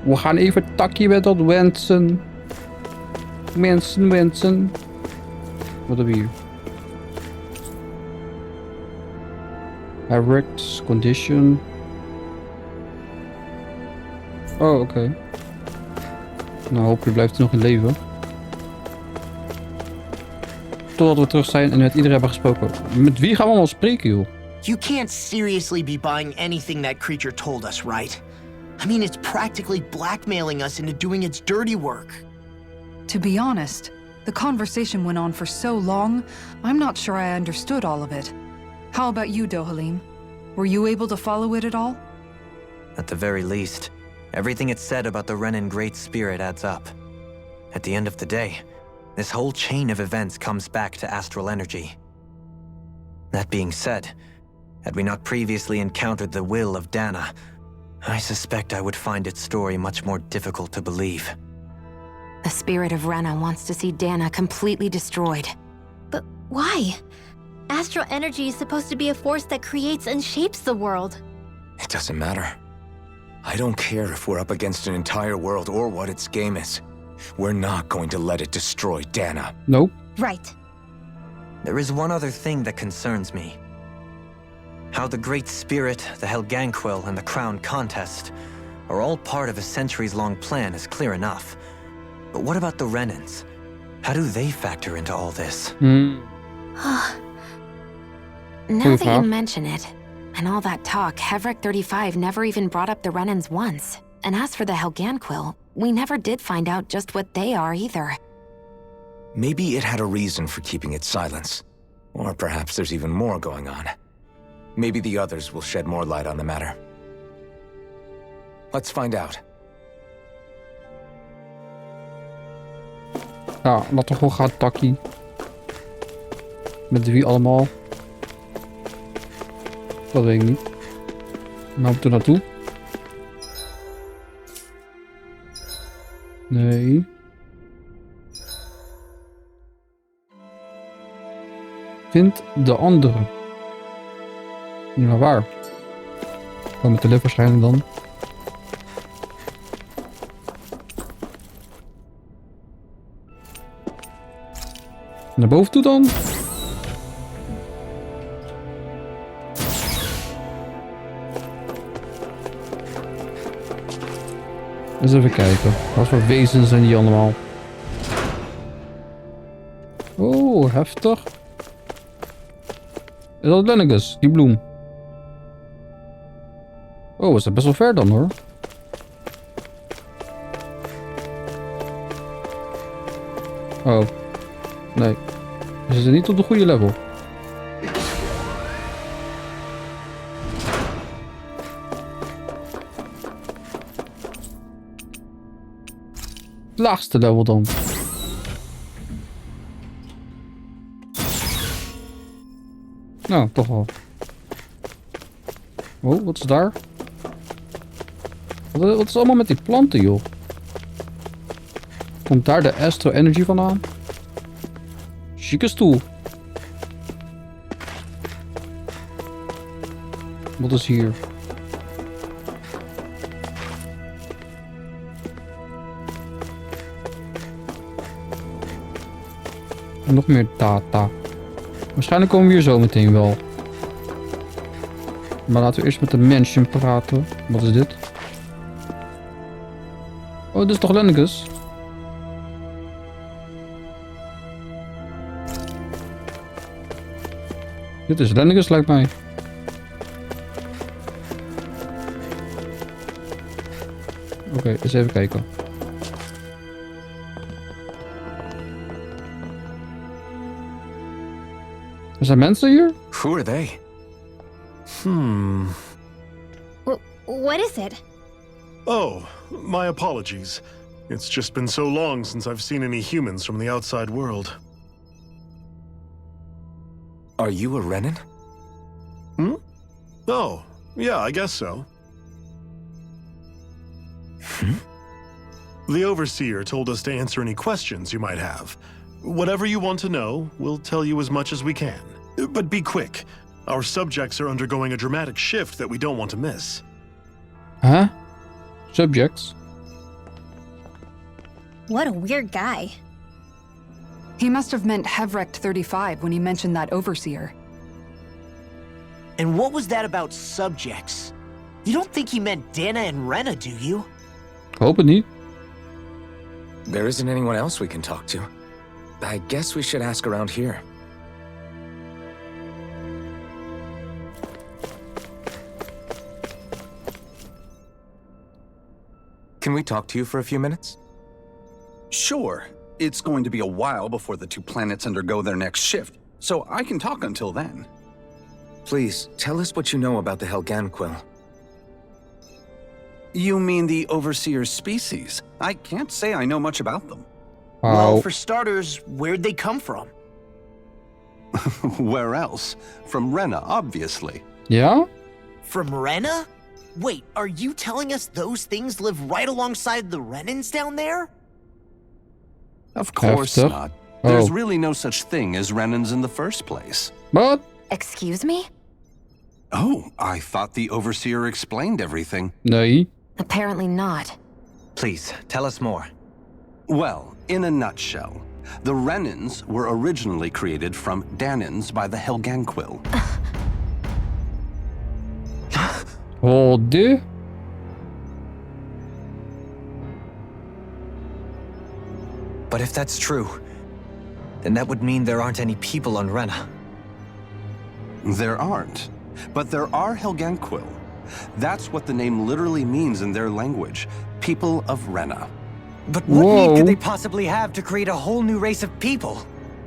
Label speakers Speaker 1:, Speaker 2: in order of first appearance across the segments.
Speaker 1: We gaan even takkie met dat wensen. Wensen. Wat hebben we hier? Direct condition. Oh, oké. Nou, hoop je blijft nog in leven. Totdat we terug zijn en met iedereen hebben gesproken. Met wie gaan we allemaal spreken, joh?
Speaker 2: You can't seriously be buying anything that creature told us, right? I mean, it's practically blackmailing us into doing its dirty work.
Speaker 3: To be honest, the conversation went on for so long, I'm not sure I understood all of it. How about you, Dohalim? Were you able to follow it at all?
Speaker 4: At the very least, everything it said about the Renan Great Spirit adds up. At the end of the day, this whole chain of events comes back to astral energy. That being said, had we not previously encountered the will of Dana, I suspect I would find its story much more difficult to believe.
Speaker 5: The spirit of Rena wants to see Dana completely destroyed.
Speaker 6: But why? Astral energy is supposed to be a force that creates and shapes the world.
Speaker 7: It doesn't matter. I don't care if we're up against an entire world or what its game is. We're not going to let it destroy Dana.
Speaker 1: Nope.
Speaker 6: Right.
Speaker 4: There is one other thing that concerns me. How the Great Spirit, the Helganquil, and the Crown Contest are all part of a centuries-long plan is clear enough. But what about the Renans? How do they factor into all this?
Speaker 5: Now that you mention it, and all that talk, Hevric 35 never even brought up the Renans once. And as for the Helganquil, we never did find out just what they are either.
Speaker 7: Maybe it had a reason for keeping its silence. Or perhaps there's even more going on. Maybe the others will shed more light on the matter. Let's find out.
Speaker 1: Ja, laten we gewoon gaan takkie. Met wie allemaal? Dat weet ik niet. Waar moeten we naartoe? Nee. Vind de andere. Nou, waar? Gewoon met de lift waarschijnlijk dan. Naar boven toe dan? Eens even kijken. Wat voor wezens zijn die allemaal? Oh, heftig. Is dat Lennigus, die bloem? Oh, is dat best wel ver dan hoor. Oh. Nee. We zitten niet op de goede level. Het laagste level dan. Nou, toch wel. Oh, wat is daar? Wat is allemaal met die planten, joh? Komt daar de Astro Energy vandaan? Chique stoel. Wat is hier? En nog meer data. Waarschijnlijk komen we hier zo meteen wel. Maar laten we eerst met de mansion praten. Wat is dit? Oh, dit is toch Lennigus? Dit is Lennigus, lijkt mij. Oké, eens even kijken. Er zijn mensen hier?
Speaker 7: Who are they?
Speaker 6: What is it?
Speaker 8: Oh, my apologies. It's just been so long since I've seen any humans from the outside world.
Speaker 7: Are you a Renan?
Speaker 8: Oh, yeah, I guess so. The Overseer told us to answer any questions you might have. Whatever you want to know, we'll tell you as much as we can. But be quick. Our subjects are undergoing a dramatic shift that we don't want to miss.
Speaker 1: Huh? Subjects?
Speaker 6: What a weird guy.
Speaker 3: He must have meant Hevrecht 35 when he mentioned that overseer.
Speaker 2: And what was that about subjects? You don't think he meant Dana and Rena, do you?
Speaker 1: Ik hoop het niet.
Speaker 7: There isn't anyone else we can talk to. I guess we should ask around here. Can we talk to you for a few minutes?
Speaker 9: Sure. It's going to be a while before the two planets undergo their next shift, so I can talk until then.
Speaker 7: Please, tell us what you know about the Helganquil.
Speaker 9: You mean the Overseer's species? I can't say I know much about them.
Speaker 2: Well,
Speaker 1: Wauw.
Speaker 2: for starters, where'd they come from?
Speaker 9: Where else? From Rena, obviously.
Speaker 1: Ja?
Speaker 2: From Rena? Wait, are you telling us those things live right alongside the Renans down there?
Speaker 9: Of course
Speaker 1: Heftig.
Speaker 9: not. There's
Speaker 1: Oh.
Speaker 9: really no such thing as Renans in the first place.
Speaker 1: Wat?
Speaker 5: Excuse me?
Speaker 9: Oh, I thought the Overseer explained everything.
Speaker 1: Nee.
Speaker 5: Apparently not.
Speaker 4: Please, tell us more.
Speaker 9: Well, in a nutshell, the Renans were originally created from Danans by the Helganquil.
Speaker 1: Oh, dit?
Speaker 4: But if that's true, then that would mean there aren't any people on Rena.
Speaker 9: There aren't, but there are Helganquil. That's what the name literally means in their language, people of Rena.
Speaker 4: But what need
Speaker 1: Whoa.
Speaker 4: could they possibly have to create a whole new race of people?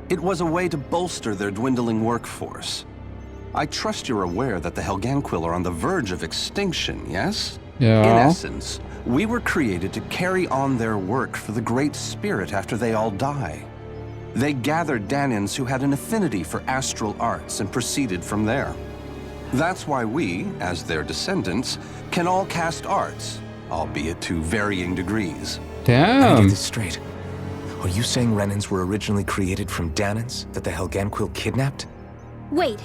Speaker 9: It was a way to bolster their dwindling workforce. I trust you're aware that the Helganquil are on the verge of extinction, yes? In
Speaker 1: Ja.
Speaker 9: essence, we were created to carry on their work for the Great Spirit after they all die. They gathered Danans who had an affinity for astral arts and proceeded from there. That's why we, as their descendants, can all cast arts, albeit to varying degrees.
Speaker 7: Let me
Speaker 1: Damn.
Speaker 7: get this straight. Are you saying Renans were originally created from Danans that the Helganquil kidnapped?
Speaker 6: Wait,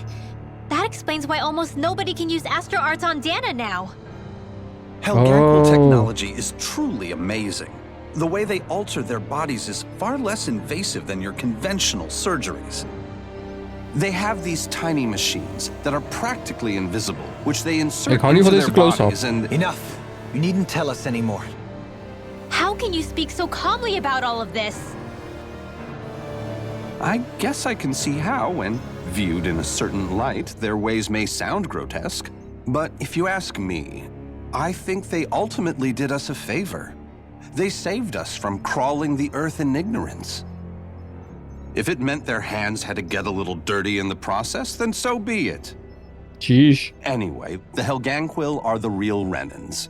Speaker 6: that explains why almost nobody can use Astro Arts on Dana now.
Speaker 9: Helganquil
Speaker 1: Oh.
Speaker 9: technology is truly amazing. The way they alter their bodies is far less invasive than your conventional surgeries. They have these tiny machines that are practically invisible, which they insert
Speaker 1: Ik hou niet
Speaker 9: into
Speaker 1: van
Speaker 9: their
Speaker 1: deze close-up.
Speaker 9: bodies and...
Speaker 4: Enough! You needn't tell us anymore.
Speaker 6: How can you speak so calmly about all of this?
Speaker 9: I guess I can see how, when viewed in a certain light, their ways may sound grotesque. But if you ask me, I think they ultimately did us a favor. They saved us from crawling the earth in ignorance. If it meant their hands had to get a little dirty in the process, then so be it.
Speaker 1: Jeez.
Speaker 9: Anyway, the Helganquil are the real Renans.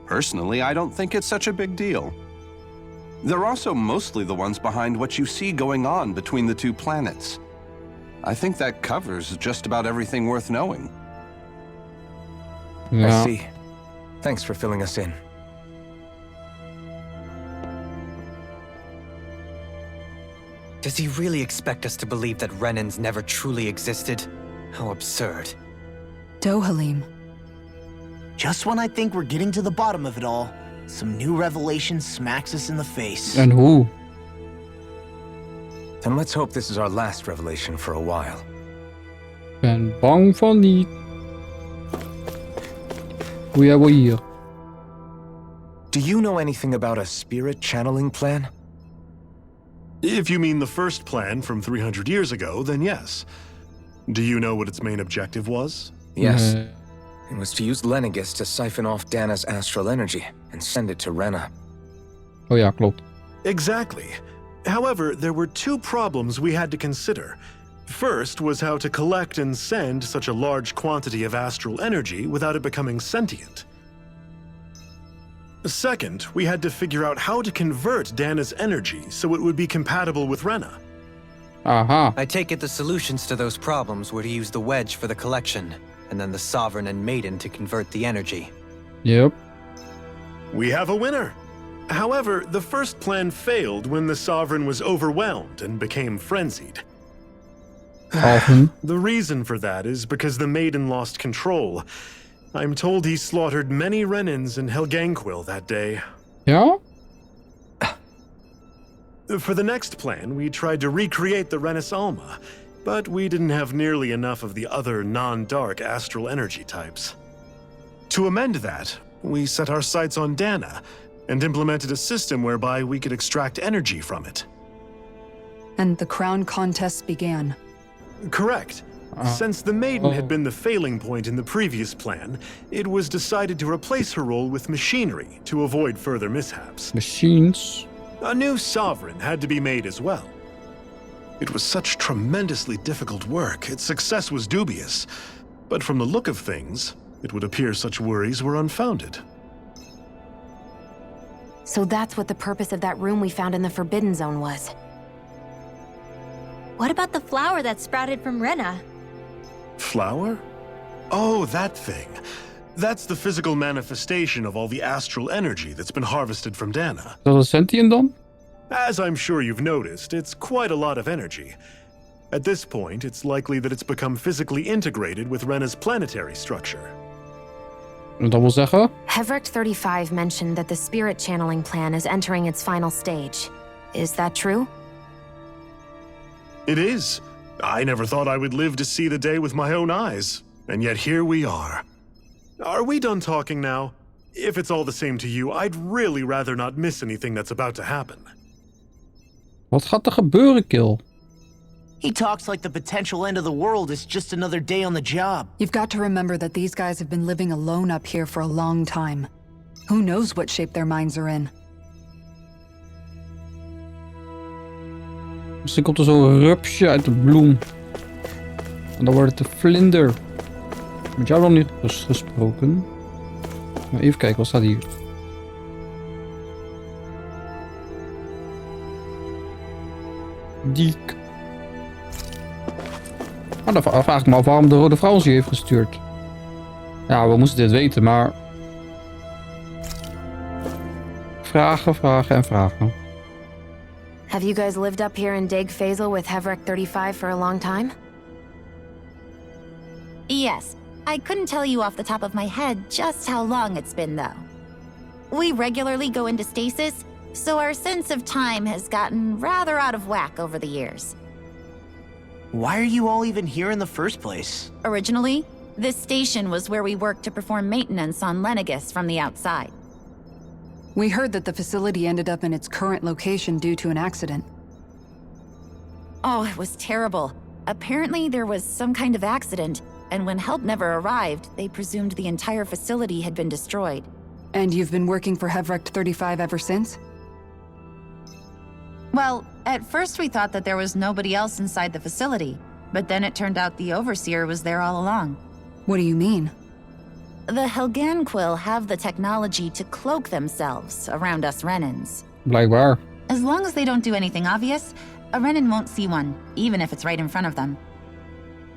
Speaker 9: Personally, I don't think it's such a big deal. They're also mostly the ones behind what you see going on between the two planets. I think that covers just about everything worth knowing.
Speaker 7: I
Speaker 1: Ja.
Speaker 7: see. Thanks for filling us in.
Speaker 4: Does he really expect us to believe that Renans never truly existed? How absurd.
Speaker 3: Dohalim.
Speaker 2: Just when I think we're getting to the bottom of it all, some new revelation smacks us in the face.
Speaker 1: En hoe?
Speaker 7: Then let's hope this is our last revelation for a while.
Speaker 1: Ben bang van niet. Hoe hebben we hier?
Speaker 7: Do you know anything about a spirit channeling plan?
Speaker 8: If you mean the first plan from 300 years ago, then yes. Do you know what its main objective was?
Speaker 7: Yes.
Speaker 1: Nee.
Speaker 7: It was to use Lenegis to siphon off Dana's astral energy and send it to Rena.
Speaker 1: Oh ja, klopt.
Speaker 8: Exactly. However, there were two problems we had to consider. First was how to collect and send such a large quantity of astral energy without it becoming sentient. Second, we had to figure out how to convert Dana's energy so it would be compatible with Rena.
Speaker 1: Aha.
Speaker 4: I take it the solutions to those problems were to use the wedge for the collection, and then the Sovereign and Maiden to convert the energy.
Speaker 1: Yep.
Speaker 8: We have a winner. However, the first plan failed when the Sovereign was overwhelmed and became frenzied.
Speaker 1: Alphen.
Speaker 8: The reason for that is because the Maiden lost control. I'm told he slaughtered many Renans and Helganquil that day.
Speaker 1: Ja?
Speaker 8: For the next plan, we tried to recreate the Renus Alma, but we didn't have nearly enough of the other non-dark astral energy types. To amend that, we set our sights on Dana and implemented a system whereby we could extract energy from it.
Speaker 3: And the crown contests began.
Speaker 8: Correct. Since the Maiden had been the failing point in the previous plan, it was decided to replace her role with machinery to avoid further mishaps.
Speaker 1: Machines.
Speaker 8: A new sovereign had to be made as well. It was such tremendously difficult work, its success was dubious. But from the look of things, it would appear such worries were unfounded.
Speaker 5: So that's what the purpose of that room we found in the Forbidden Zone was.
Speaker 6: What about the flower that sprouted from Rena?
Speaker 8: Flower? Oh, that thing. That's the physical manifestation of all the astral energy that's been harvested from Dana.
Speaker 1: Is dat een sentient dan?
Speaker 8: As I'm sure you've noticed, it's quite a lot of energy. At this point, it's likely that it's become physically integrated with Rena's planetary structure.
Speaker 1: Dat wil zeggen?
Speaker 5: Hevric 35 mentioned that the spirit channeling plan is entering its final stage. Is that true?
Speaker 8: It is. I never thought I would live to see the day with my own eyes, and yet here we are. Are we done talking now? If it's all the same to you, I'd really rather not miss anything that's about to happen.
Speaker 1: Wat gaat er gebeuren, Kill?
Speaker 2: He talks like the potential end of the world is just another day on the job.
Speaker 3: You've got to remember that these guys have been living alone up here for a long time. Who knows what shape their minds are in?
Speaker 1: Misschien komt er zo'n rupsje uit de bloem. En dan wordt het de vlinder. Met jou nog niet gesproken. Maar even kijken, wat staat hier? Diek. Ah, dan vraag ik me af waarom de Rode Vrouw ons hier heeft gestuurd. Ja, we moesten dit weten, maar... Vragen, vragen en vragen.
Speaker 5: Have you guys lived up here in Dag Fazel with Hevric 35 for a long time?
Speaker 10: Yes. I couldn't tell you off the top of my head just how long it's been, though. We regularly go into stasis, so our sense of time has gotten rather out of whack over the years.
Speaker 2: Why are you all even here in the first place?
Speaker 10: Originally, this station was where we worked to perform maintenance on Lenegus from the outside.
Speaker 3: We heard that the facility ended up in its current location due to an accident.
Speaker 10: Oh, it was terrible. Apparently there was some kind of accident, and when help never arrived, they presumed the entire facility had been destroyed.
Speaker 3: And you've been working for Hevric 35 ever since?
Speaker 10: Well, at first we thought that there was nobody else inside the facility, but then it turned out the Overseer was there all along.
Speaker 3: What do you mean?
Speaker 10: The Helganquill have the technology to cloak themselves around us Renans.
Speaker 1: Blijkbaar.
Speaker 10: As long as they don't do anything obvious, a Renan won't see one, even if it's right in front of them.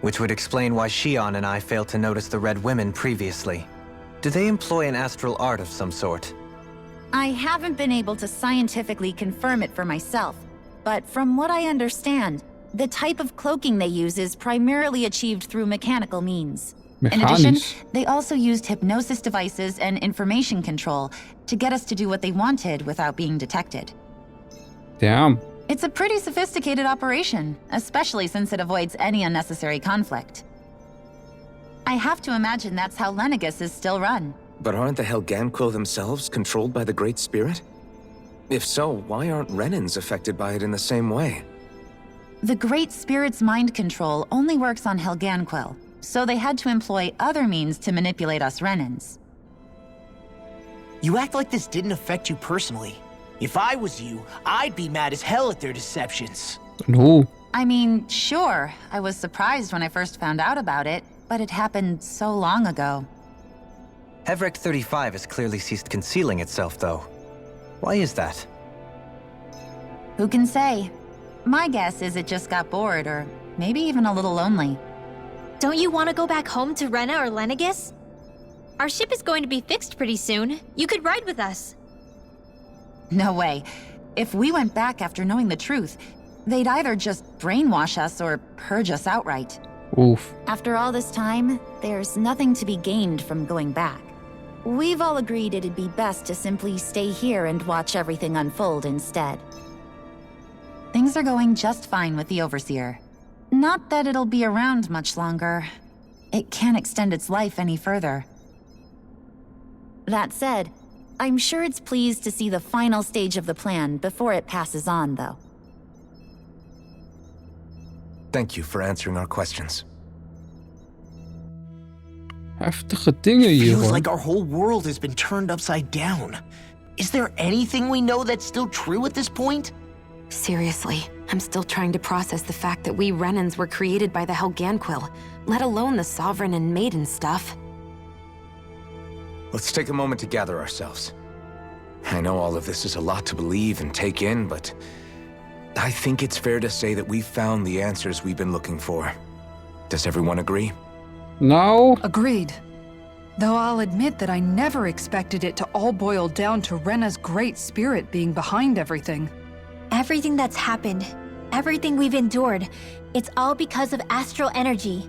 Speaker 4: Which would explain why Shion and I failed to notice the Red Women previously. Do they employ an astral art of some sort?
Speaker 10: I haven't been able to scientifically confirm it for myself, but from what I understand, the type of cloaking they use is primarily achieved through mechanical means. In addition, they also used hypnosis devices and information control to get us to do what they wanted without being detected.
Speaker 1: Damn.
Speaker 10: It's a pretty sophisticated operation, especially since it avoids any unnecessary conflict. I have to imagine that's how Lenegus is still run.
Speaker 7: But aren't the Helganquill themselves controlled by the Great Spirit? If so, why aren't Renans affected by it in the same way?
Speaker 10: The Great Spirit's mind control only works on Helganquill, so they had to employ other means to manipulate us Renans.
Speaker 2: You act like this didn't affect you personally. If I was you, I'd be mad as hell at their deceptions.
Speaker 1: No.
Speaker 10: I mean, sure, I was surprised when I first found out about it, but it happened so long ago.
Speaker 4: Hevric 35 has clearly ceased concealing itself, though. Why is that?
Speaker 10: Who can say? My guess is it just got bored, or maybe even a little lonely.
Speaker 6: Don't you want to go back home to Rena or Lenegus? Our ship is going to be fixed pretty soon. You could ride with us.
Speaker 10: No way. If we went back after knowing the truth, they'd either just brainwash us or purge us outright.
Speaker 1: Oof.
Speaker 10: After all this time, there's nothing to be gained from going back. We've all agreed it'd be best to simply stay here and watch everything unfold instead. Things are going just fine with the Overseer. Not that it'll be around much longer. It can't extend its life any further. That said, I'm sure it's pleased to see the final stage of the plan before it passes on, though.
Speaker 7: Thank you for answering our questions.
Speaker 1: Heftige dingen hier,
Speaker 2: Feels
Speaker 1: hoor.
Speaker 2: like our whole world has been turned upside down. Is there anything we know that's still true at this point?
Speaker 5: Seriously, I'm still trying to process the fact that we Renans were created by the Helganquil, let alone the Sovereign and Maiden stuff.
Speaker 7: Let's take a moment to gather ourselves. I know all of this is a lot to believe and take in, but I think it's fair to say that we've found the answers we've been looking for. Does everyone agree?
Speaker 1: Nou,
Speaker 3: Agreed. Though I'll admit that I never expected it to all boil down to Rena's great spirit being behind everything.
Speaker 6: Everything that's happened, everything we've endured, it's all because of astral energy.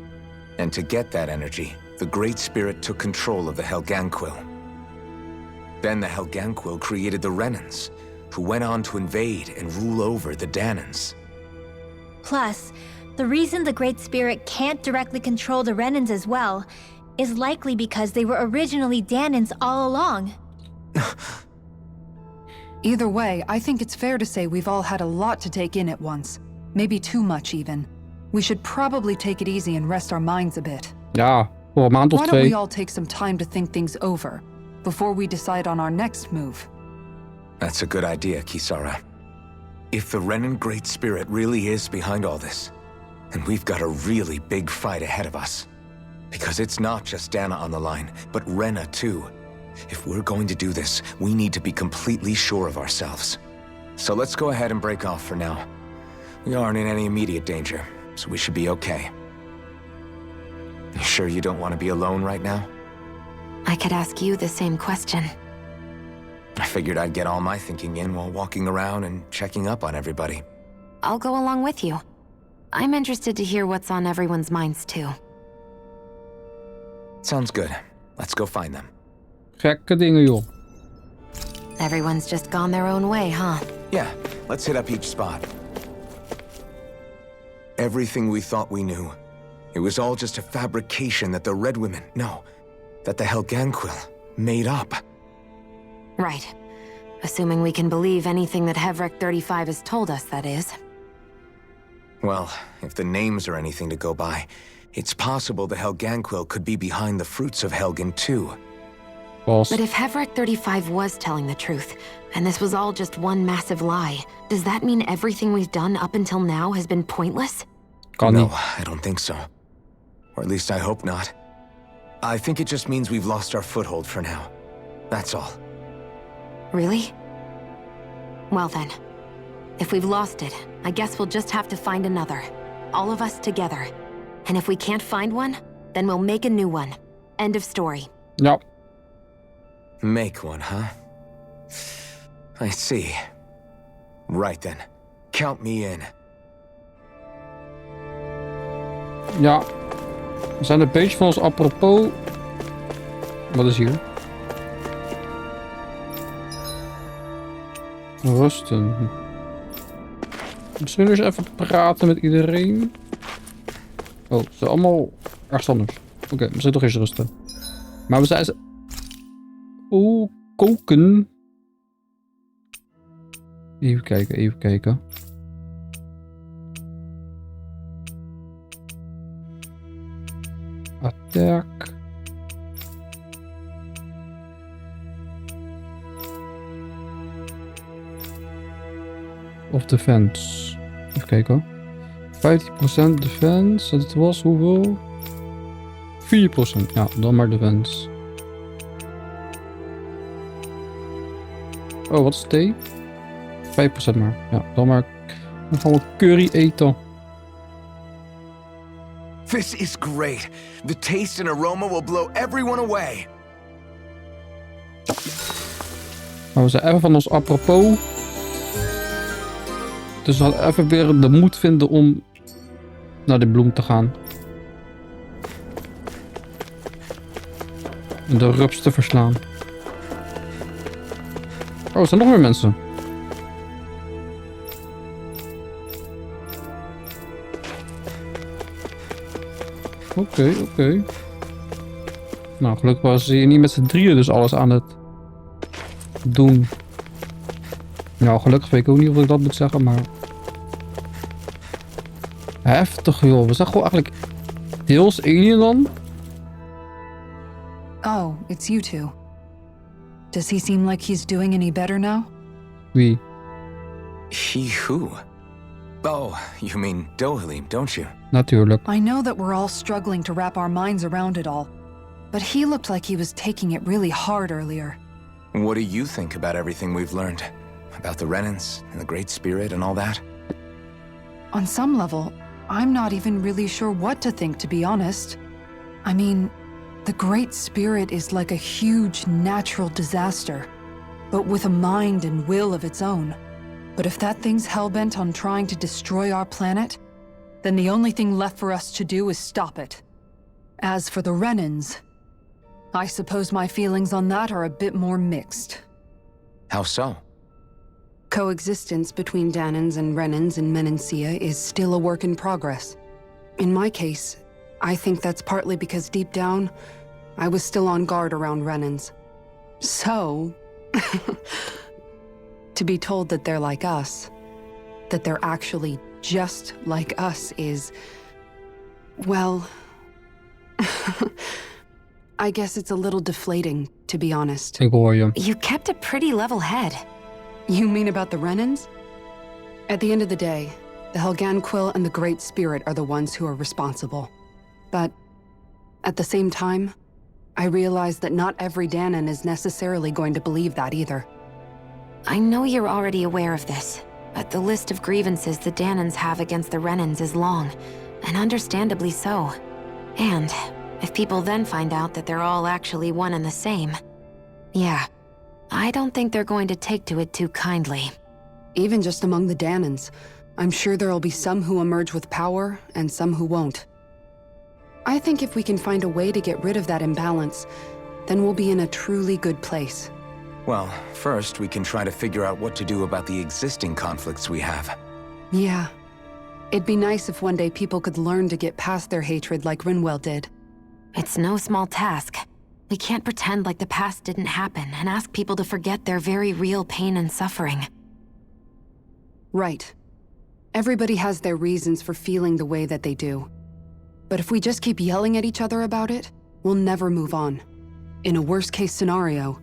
Speaker 7: And to get that energy, the Great Spirit took control of the Helganquil. Then the Helganquil created the Renans, who went on to invade and rule over the Danans.
Speaker 6: Plus, the reason the Great Spirit can't directly control the Renans as well is likely because they were originally Danans all along.
Speaker 3: Either way, I think it's fair to say we've all had a lot to take in at once. Maybe too much, even. We should probably take it easy and rest our minds a bit.
Speaker 1: ja, voor een maand of
Speaker 3: Why don't we
Speaker 1: 2.
Speaker 3: all take some time to think things over before we decide on our next move?
Speaker 7: That's a good idea, Kisara. If the Renan Great Spirit really is behind all this, then we've got a really big fight ahead of us. Because it's not just Dana on the line, but Rena too. If we're going to do this, we need to be completely sure of ourselves. So let's go ahead and break off for now. We aren't in any immediate danger, so we should be okay. You sure you don't want to be alone right now?
Speaker 5: I could ask you the same question.
Speaker 7: I figured I'd get all my thinking in while walking around and checking up on everybody.
Speaker 5: I'll go along with you. I'm interested to hear what's on everyone's minds too.
Speaker 7: Sounds good. Let's go find them.
Speaker 1: Gekke dingen, joh.
Speaker 5: Everyone's just gone their own way, huh?
Speaker 7: Yeah, let's hit up each spot. Everything we thought we knew, it was all just a fabrication that the Red Women, no, that the Helganquil made up.
Speaker 5: Right. Assuming we can believe anything that Heftig 35 has told us, that is.
Speaker 7: Well, if the names are anything to go by, it's possible the Helganquil could be behind the fruits of Helgen too.
Speaker 1: False.
Speaker 5: But if Heftig 35 was telling the truth, and this was all just one massive lie, does that mean everything we've done up until now has been pointless?
Speaker 1: Kan
Speaker 7: No,
Speaker 1: niet.
Speaker 7: I don't think so. Or at least I hope not. I think it just means we've lost our foothold for now. That's all.
Speaker 5: Really? Well then, if we've lost it, I guess we'll just have to find another. All of us together. And if we can't find one, then we'll make a new one. End of story.
Speaker 1: Ja.
Speaker 7: Make one, huh? I see. Right then. Count me in.
Speaker 1: Ja. We zijn een beetje van ons apropos. Wat is hier? Rusten. Misschien eens even praten met iedereen. Oh, ze zijn allemaal ergens anders. Oké, we zijn toch eens rusten. Maar we zijn... Oeh, koken. Even kijken, even kijken. Attack. Of defense. Even kijken. 15% defense. Dat was hoeveel? 4%. Ja, dan maar defense. Oh, wat is thee? 5% maar. Ja, dan maar. Dan gaan we curry eten.
Speaker 7: This is great. The taste and aroma will blow everyone away.
Speaker 1: Maar we zijn even van ons apropos. Dus we hadden even weer de moed vinden om naar de bloem te gaan. En de rups te verslaan. Oh, er zijn nog meer mensen. Oké. Nou, gelukkig was hij niet met z'n drieën dus alles aan het doen. Nou, gelukkig weet ik ook niet of ik dat moet zeggen, maar... Heftig, joh. We zijn gewoon eigenlijk deels alien dan.
Speaker 3: Oh, it's you two. Does he seem like he's doing any better now?
Speaker 1: Wie?
Speaker 7: He who? Oh, you mean Dohalim, don't you?
Speaker 1: Natuurlijk.
Speaker 3: I know that we're all struggling to wrap our minds around it all, but he looked like he was taking it really hard earlier.
Speaker 7: What do you think about everything we've learned? About the Renans and the Great Spirit and all that?
Speaker 3: On some level, I'm not even really sure what to think, to be honest. I mean, the Great Spirit is like a huge natural disaster, but with a mind and will of its own. But if that thing's hellbent on trying to destroy our planet, then the only thing left for us to do is stop it. As for the Renans, I suppose my feelings on that are a bit more mixed.
Speaker 7: How so?
Speaker 3: Coexistence between Danans and Renans in Menancia is still a work in progress. In my case, I think that's partly because deep down, I was still on guard around Renans. So, to be told that they're like us, that they're actually just like us is, well, I guess it's a little deflating, to be honest.
Speaker 1: Ik hoor je.
Speaker 5: You kept a pretty level head.
Speaker 3: You mean about the Renans? At the end of the day, the Helgan Quill and the Great Spirit are the ones who are responsible. But at the same time, I realize that not every Danan is necessarily going to believe that either.
Speaker 5: I know you're already aware of this, but the list of grievances the Danans have against the Renans is long, and understandably so. And if people then find out that they're all actually one and the same, yeah, I don't think they're going to take to it too kindly.
Speaker 3: Even just among the Danans, I'm sure there'll be some who emerge with power and some who won't. I think if we can find a way to get rid of that imbalance, then we'll be in a truly good place.
Speaker 7: Well, first we can try to figure out what to do about the existing conflicts we have.
Speaker 3: Yeah. It'd be nice if one day people could learn to get past their hatred like Rinwell did.
Speaker 5: It's no small task. We can't pretend like the past didn't happen and ask people to forget their very real pain and suffering.
Speaker 3: Right. Everybody has their reasons for feeling the way that they do. But if we just keep yelling at each other about it, we'll never move on. In a worst-case scenario,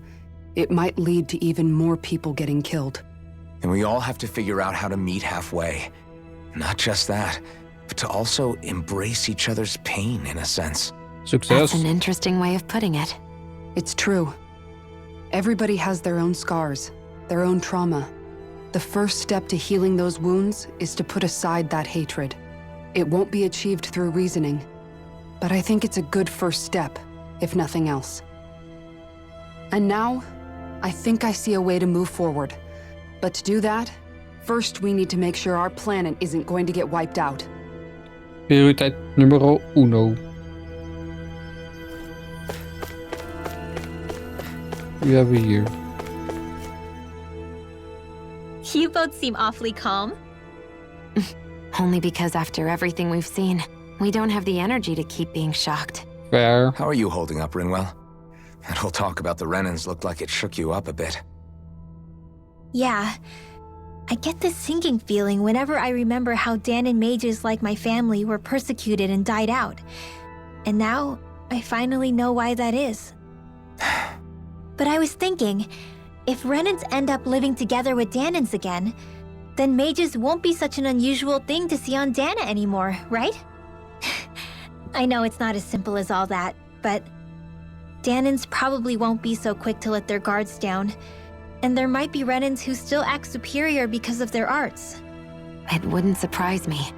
Speaker 3: it might lead to even more people getting killed.
Speaker 7: And we all have to figure out how to meet halfway. Not just that, but to also embrace each other's pain in a sense.
Speaker 1: Success.
Speaker 5: That's an interesting way of putting it.
Speaker 3: It's true. Everybody has their own scars, their own trauma. The first step to healing those wounds is to put aside that hatred. It won't be achieved through reasoning, but I think it's a good first step, if nothing else. And now, I think I see a way to move forward. But to do that, first we need to make sure our planet isn't going to get wiped out.
Speaker 1: Prioriteit numero uno. Wie hebben we hier?
Speaker 6: You both seem awfully calm.
Speaker 5: Only because after everything we've seen, we don't have the energy to keep being shocked.
Speaker 1: Fair.
Speaker 7: How are you holding up, Rinwell? That whole talk about the Renans looked like it shook you up a bit.
Speaker 6: Yeah. I get this sinking feeling whenever I remember how Danan mages like my family were persecuted and died out. And now, I finally know why that is. But I was thinking, if Renans end up living together with Danans again, then mages won't be such an unusual thing to see on Dana anymore, right? I know it's not as simple as all that, but Danans probably won't be so quick to let their guards down, and there might be Renans who still act superior because of their arts.
Speaker 5: It wouldn't surprise me.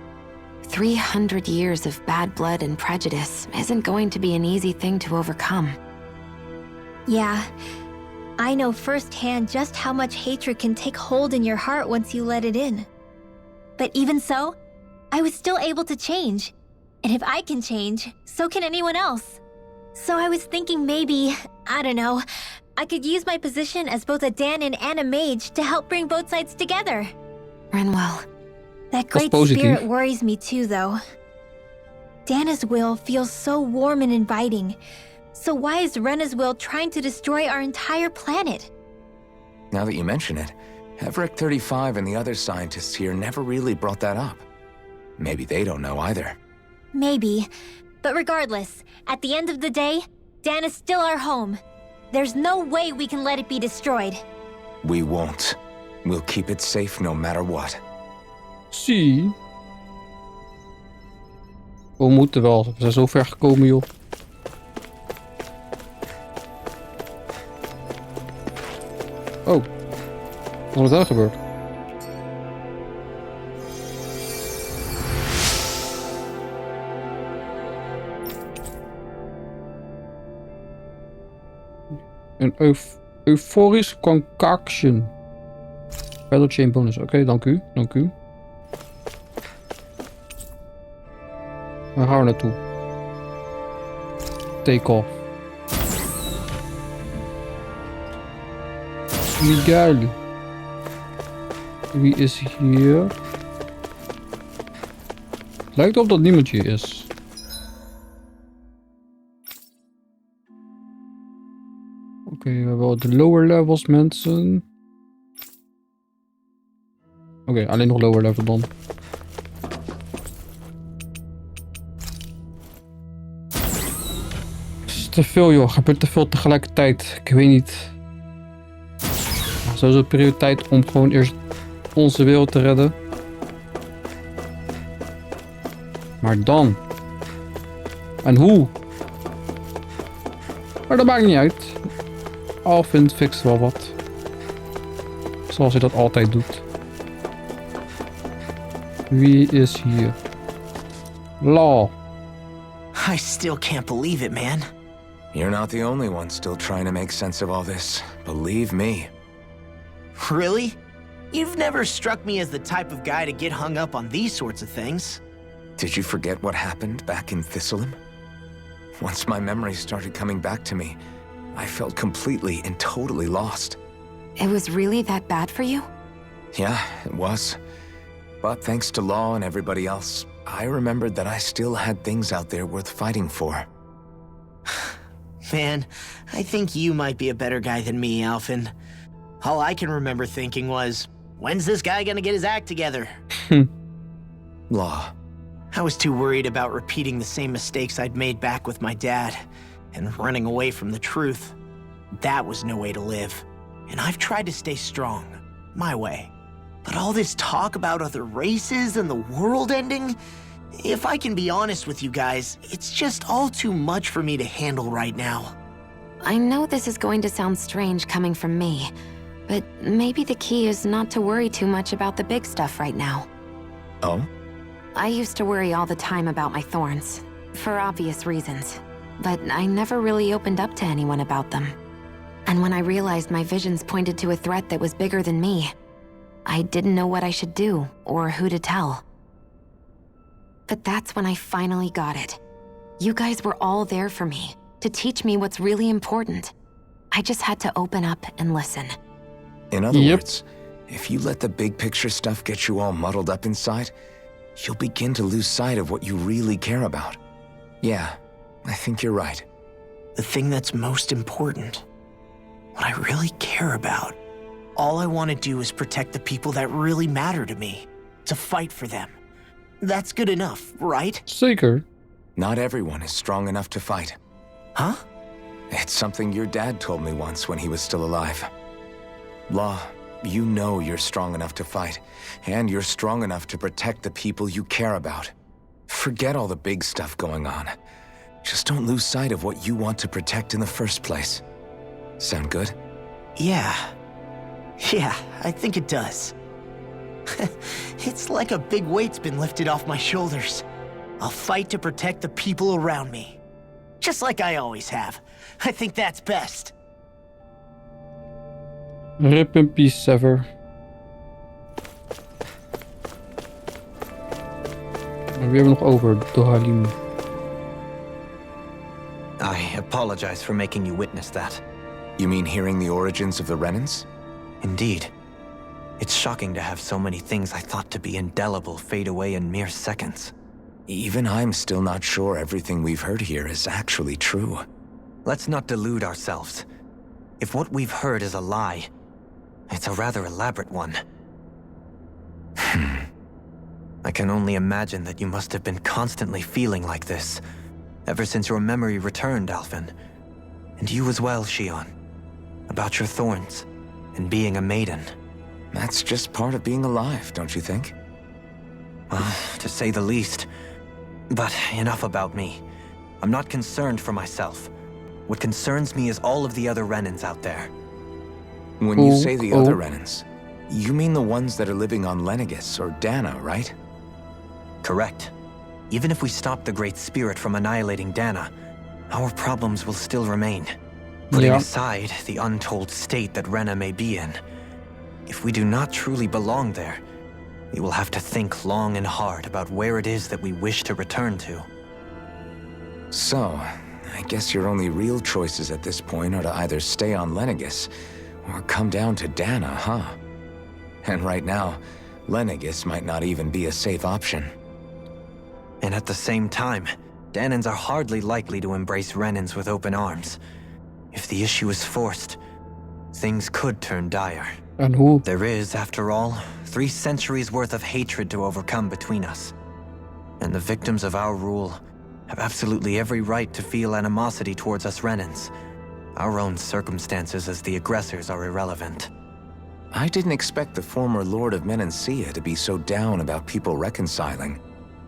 Speaker 5: 300 years of bad blood and prejudice isn't going to be an easy thing to overcome.
Speaker 6: Yeah, I know firsthand just how much hatred can take hold in your heart once you let it in. But even so, I was still able to change. And if I can change, so can anyone else. So I was thinking maybe, I don't know, I could use my position as both a Danan and a mage to help bring both sides together.
Speaker 5: Rinwell.
Speaker 6: That great
Speaker 1: positive.
Speaker 6: spirit worries me too, though. Dana's will feels so warm and inviting. So why is Rena's will trying to destroy our entire planet?
Speaker 7: Now that you mention it, Everett 35 and the other scientists here never really brought that up. Maybe they don't know either.
Speaker 6: Maybe. But regardless, at the end of the day, Dana's still our home. There's no way we can let it be destroyed.
Speaker 7: We won't. We'll keep it safe no matter what.
Speaker 1: Zie. We moeten wel. We zijn zo ver gekomen, joh. Oh. Wat is daar gebeurd? Een euforisch concoction. Battle chain bonus. Oké, dank u. Dank u. Waar gaan we naartoe? Take off. Miguel. Wie is hier? Het lijkt op dat niemand hier is. Oké, we hebben wel de lower levels mensen. Oké, alleen nog lower level dan. Het is te veel joh, er gebeurt te veel tegelijkertijd. Ik weet niet. Sowieso prioriteit om gewoon eerst onze wereld te redden. Maar dan. En hoe? Maar dat maakt niet uit. Alvin fixt wel wat. Zoals hij dat altijd doet. Wie is hier? Law.
Speaker 2: I still can't believe it, man.
Speaker 7: You're not the only one still trying to make sense of all this. Believe me.
Speaker 2: Really? You've never struck me as the type of guy to get hung up on these sorts of things.
Speaker 7: Did you forget what happened back in Thistleum? Once my memories started coming back to me, I felt completely and totally lost.
Speaker 5: It was really that bad for you?
Speaker 7: Yeah, it was. But thanks to Law and everybody else, I remembered that I still had things out there worth fighting for.
Speaker 2: Man, I think you might be a better guy than me, Alphen. All I can remember thinking was, when's this guy gonna get his act together?
Speaker 7: Law.
Speaker 2: I was too worried about repeating the same mistakes I'd made back with my dad, and running away from the truth. That was no way to live. And I've tried to stay strong, my way. But all this talk about other races and the world ending, if I can be honest with you guys, it's just all too much for me to handle right now.
Speaker 5: I know this is going to sound strange coming from me, but maybe the key is not to worry too much about the big stuff right now.
Speaker 7: Oh?
Speaker 5: I used to worry all the time about my thorns, for obvious reasons, but I never really opened up to anyone about them. And when I realized my visions pointed to a threat that was bigger than me, I didn't know what I should do or who to tell. But that's when I finally got it. You guys were all there for me, to teach me what's really important. I just had to open up and listen.
Speaker 7: In other words, if you let the big picture stuff get you all muddled up inside, you'll begin to lose sight of what you really care about. Yeah, I think you're right.
Speaker 2: The thing that's most important, what I really care about, all I want to do is protect the people that really matter to me, to fight for them. That's good enough, right?
Speaker 1: Zeker.
Speaker 7: Not everyone is strong enough to fight.
Speaker 2: Huh?
Speaker 7: It's something your dad told me once when he was still alive. Law, you know you're strong enough to fight, and you're strong enough to protect the people you care about. Forget all the big stuff going on. Just don't lose sight of what you want to protect in the first place. Sound good?
Speaker 2: Yeah, I think it does. It's like a big weight's been lifted off my shoulders. I'll fight to protect the people around me. Just like I always have. I think that's best.
Speaker 1: Rip in peace, Sever. Wie hebben we nog over? Dohalim.
Speaker 4: I apologize for making you witness that.
Speaker 7: You mean hearing the origins of the Renans?
Speaker 4: Indeed. It's shocking to have so many things I thought to be indelible fade away in mere seconds.
Speaker 7: even I'm still not sure everything we've heard here is actually true.
Speaker 4: Let's not delude ourselves. If what we've heard is a lie, it's a rather elaborate one. I can only imagine that you must have been constantly feeling like this, ever since your memory returned, Alphen. And you as well, Shion. About your thorns, and being a maiden.
Speaker 7: That's just part of being alive, don't you think?
Speaker 4: Well, to say the least. But enough about me. I'm not concerned for myself. What concerns me is all of the other Renans out there.
Speaker 7: When you say the other Renans, you mean the ones that are living on Lenegis or Dana, right?
Speaker 4: Correct. Even if we stop the Great Spirit from annihilating Dana, our problems will still remain. Putting aside the untold state that Rena may be in, if we do not truly belong there, we will have to think long and hard about where it is that we wish to return to.
Speaker 7: So, I guess your only real choices at this point are to either stay on Lenegis or come down to Dana, huh? And right now, Lenegis might not even be a safe option.
Speaker 4: And at the same time, Danans are hardly likely to embrace Renans with open arms. If the issue is forced, things could turn dire.
Speaker 1: And who?
Speaker 4: There is, after all, 3 centuries worth of hatred to overcome between us. And the victims of our rule have absolutely every right to feel animosity towards us Renans. Our own circumstances as the aggressors are irrelevant.
Speaker 7: I didn't expect the former Lord of Menancia to be so down about people reconciling.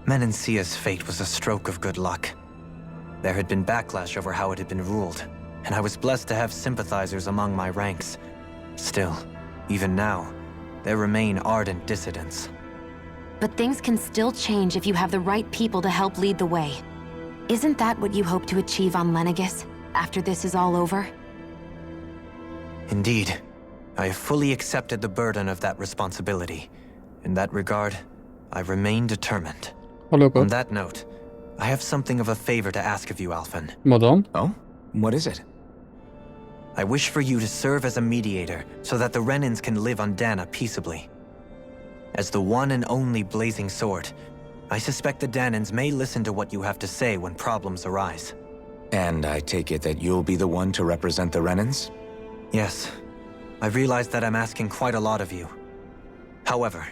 Speaker 4: Menancia's fate was a stroke of good luck. There had been backlash over how it had been ruled, and I was blessed to have sympathizers among my ranks. Still, even now, there remain ardent dissidents.
Speaker 5: But things can still change if you have the right people to help lead the way. Isn't that what you hope to achieve on Lenegis, after this is all over?
Speaker 4: Indeed. I have fully accepted the burden of that responsibility. In that regard, I remain determined. On that note, I have something of a favor to ask of you, Alphen.
Speaker 1: Wat dan?
Speaker 7: Oh? What is it?
Speaker 4: I wish for you to serve as a mediator so that the Renans can live on Dana peaceably. As the one and only blazing sword, I suspect the Danans may listen to what you have to say when problems arise.
Speaker 7: And I take it that you'll be the one to represent the Renans?
Speaker 4: Yes. I realize that I'm asking quite a lot of you. However,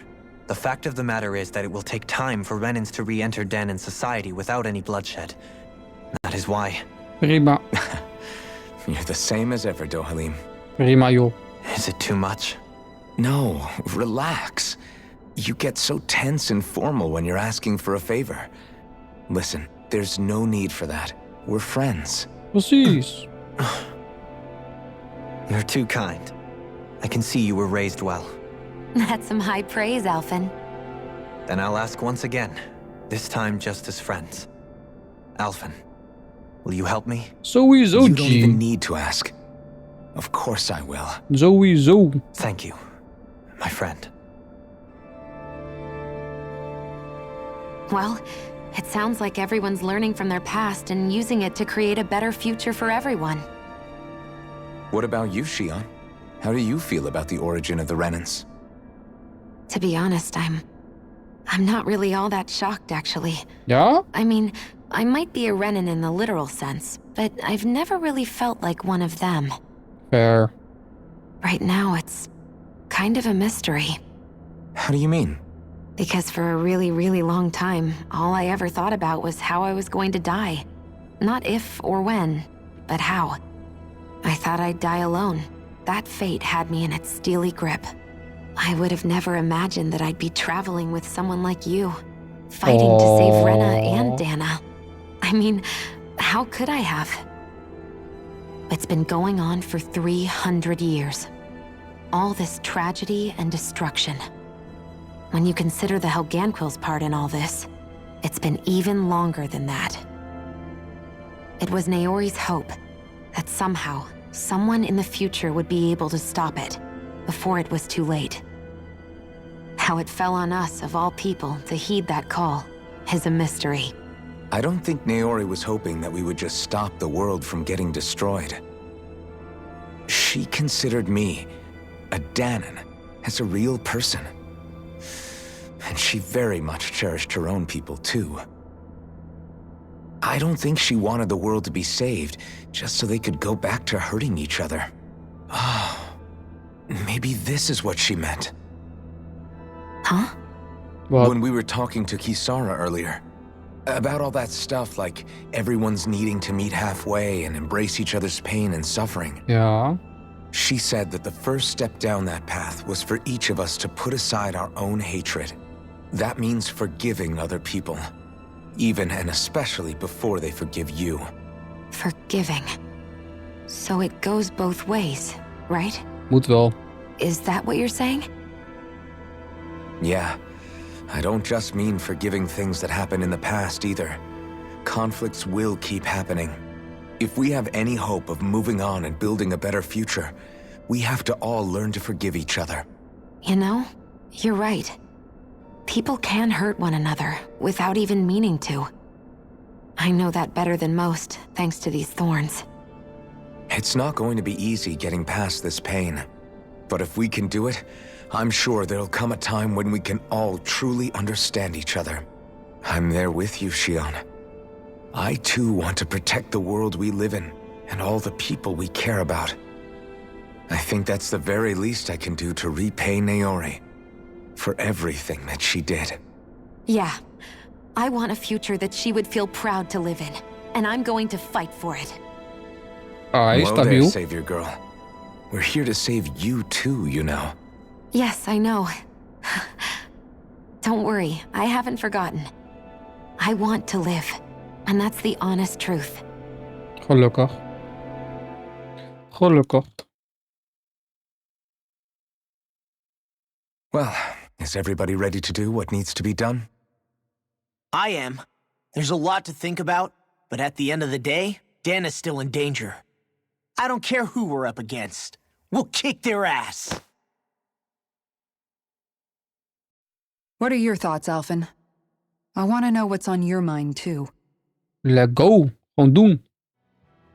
Speaker 4: the fact of the matter is that it will take time for Renans to re-enter Danan society without any bloodshed. That is why.
Speaker 1: Prima.
Speaker 7: You're the same as ever, Dohalim.
Speaker 1: Prima, joh.
Speaker 4: Is it too much?
Speaker 7: No, relax. You get so tense and formal when you're asking for a favor. Listen, there's no need for that. We're friends.
Speaker 1: Precies.
Speaker 4: You're too kind. I can see you were raised well.
Speaker 5: That's some high praise, Alphen.
Speaker 4: Then I'll ask once again, this time just as friends. Alphen, will you help me?
Speaker 1: Sowieso,
Speaker 7: You don't
Speaker 1: G.
Speaker 7: even need to ask. Of course I will.
Speaker 1: Sowieso.
Speaker 4: Thank you, my friend.
Speaker 5: Well, it sounds like everyone's learning from their past and using it to create a better future for everyone.
Speaker 7: What about you, Shion? How do you feel about the origin of the Renans?
Speaker 5: To be honest, I'm not really all that shocked, actually.
Speaker 1: Ja?
Speaker 5: I mean, I might be a Renan in the literal sense, but I've never really felt like one of them.
Speaker 1: Fair.
Speaker 5: Right now, it's kind of a mystery.
Speaker 7: How do you mean?
Speaker 5: Because for a really, really long time, all I ever thought about was how I was going to die. Not if or when, but how. I thought I'd die alone. That fate had me in its steely grip. I would have never imagined that I'd be traveling with someone like you, fighting to save Rena and Dana. I mean, how could I have? It's been going on for 300 years. All this tragedy and destruction. When you consider the Helganquil's part in all this, it's been even longer than that. It was Naori's hope that somehow, someone in the future would be able to stop it before it was too late. How it fell on us, of all people, to heed that call is a mystery.
Speaker 7: I don't think Naori was hoping that we would just stop the world from getting destroyed. She considered me, a Danan, as a real person. And she very much cherished her own people, too. I don't think she wanted the world to be saved, just so they could go back to hurting each other. Oh, maybe this is what she meant.
Speaker 5: Huh?
Speaker 1: What?
Speaker 7: When we were talking to Kisara earlier, about all that stuff like everyone's needing to meet halfway and embrace each other's pain and suffering.
Speaker 1: Ja.
Speaker 7: She said that the first step down that path was for each of us to put aside our own hatred. That means forgiving other people, even and especially before they forgive you.
Speaker 5: Forgiving. So it goes both ways, right?
Speaker 1: Moet wel.
Speaker 5: Is that what you're saying?
Speaker 7: Yeah, I don't just mean forgiving things that happened in the past either. Conflicts will keep happening. If we have any hope of moving on and building a better future, we have to all learn to forgive each other.
Speaker 5: You know, you're right. People can hurt one another without even meaning to. I know that better than most, thanks to these thorns.
Speaker 7: It's not going to be easy getting past this pain. But if we can do it, I'm sure there'll come a time when we can all truly understand each other. I'm there with you, Shion. I too want to protect the world we live in, and all the people we care about. I think that's the very least I can do to repay Naori for everything that she did.
Speaker 5: Yeah. I want a future that she would feel proud to live in, and I'm going to fight for it.
Speaker 1: Ai,
Speaker 7: Whoa there,
Speaker 1: stabiel.
Speaker 7: Savior Girl. We're here to save you too, you know.
Speaker 5: Yes, I know. Don't worry, I haven't forgotten. I want to live, and that's the honest truth.
Speaker 1: Gelukkig. Gelukkig.
Speaker 7: Well, is everybody ready to do what needs to be done?
Speaker 2: I am. There's a lot to think about, but at the end of the day, Dan is still in danger. I don't care who we're up against. We'll kick their ass.
Speaker 3: What are your thoughts, Alphen? I want to know what's on your mind, too.
Speaker 1: Let go. Gewoon doen.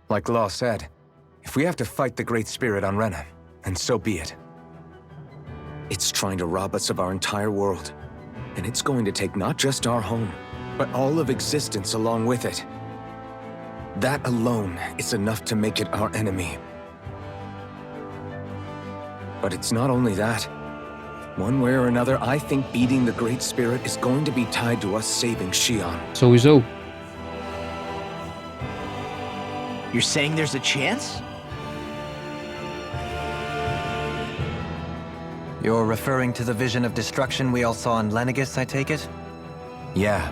Speaker 7: Like Law said, if we have to fight the Great Spirit on Rena, then so be it. It's trying to rob us of our entire world, and it's going to take not just our home, but all of existence along with it. That alone is enough to make it our enemy. But it's not only that. One way or another, I think beating the Great Spirit is going to be tied to us saving Shion.
Speaker 1: Sowieso.
Speaker 2: You're saying there's a chance?
Speaker 4: You're referring to the vision of destruction we all saw in Lenegis, I take it?
Speaker 7: Yeah.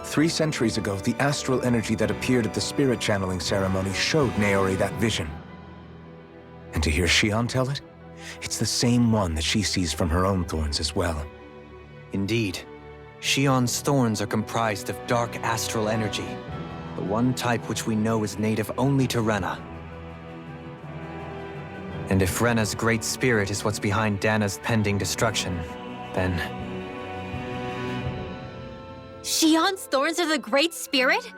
Speaker 7: 3 centuries ago, the astral energy that appeared at the spirit channeling ceremony showed Naori that vision. And to hear Shion tell it, it's the same one that she sees from her own thorns as well.
Speaker 4: Indeed. Shion's thorns are comprised of dark astral energy, the one type which we know is native only to Rena. And if Rena's great spirit is what's behind Dana's pending destruction, then...
Speaker 6: Shion's thorns are the Great Spirit?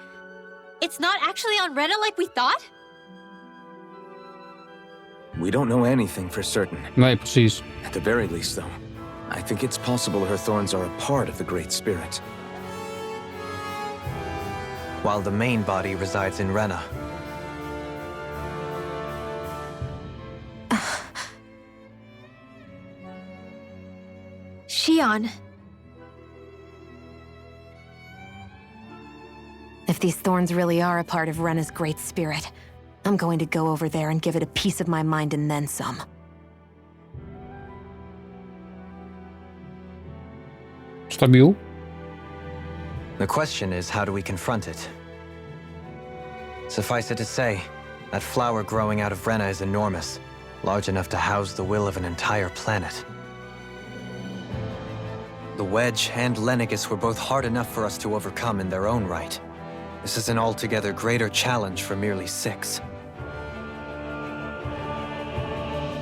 Speaker 6: It's not actually on Rena like we thought?
Speaker 7: We don't know anything for certain.
Speaker 1: Nee, precies.
Speaker 7: At the very least, though, I think it's possible her thorns are a part of the Great Spirit.
Speaker 4: While the main body resides in Rena.
Speaker 6: Shion.
Speaker 5: If these thorns really are a part of Rena's great spirit, I'm going to go over there and give it a piece of my mind and then some.
Speaker 1: Stabiel.
Speaker 4: The question is, how do we confront it? Suffice it to say, that flower growing out of Rena is enormous, large enough to house the will of an entire planet. The Wedge and Lenegis were both hard enough for us to overcome in their own right. This is an altogether greater challenge for merely 6.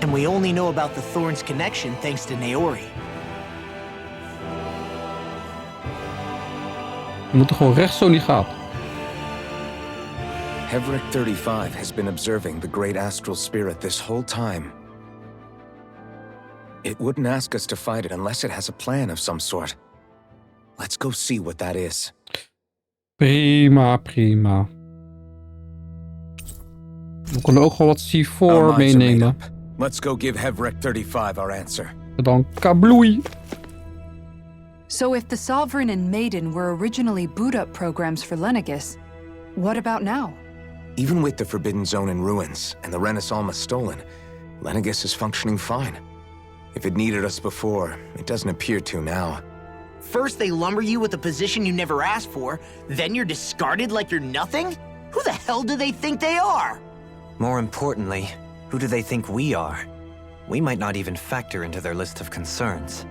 Speaker 2: And we only know about the Thorns connection thanks to Naori.
Speaker 1: We moeten gewoon rechts zo die gaat.
Speaker 7: Hevric 35 has been observing the great astral spirit this whole time. It wouldn't ask us to fight it unless it has a plan of some sort. Let's go see what that is.
Speaker 1: Ik Prima, prima. We kunnen ook gewoon wat C4
Speaker 7: Our minds are made
Speaker 1: meenemen.
Speaker 7: up. Let's go give Hevrek 35 our answer.
Speaker 1: En dan kabloei.
Speaker 3: So if the Sovereign and Maiden were originally boot-up programs for Lenegis, what about now?
Speaker 7: Even with the Forbidden Zone in ruins and the Renis Alma stolen, Lenegis is functioning fine. If it needed us before, it doesn't appear to now.
Speaker 2: First they lumber you with a position you never asked for, then you're discarded like you're nothing? Who the hell do they think they are?
Speaker 4: More importantly, who do they think we are? We might not even factor into their list of concerns.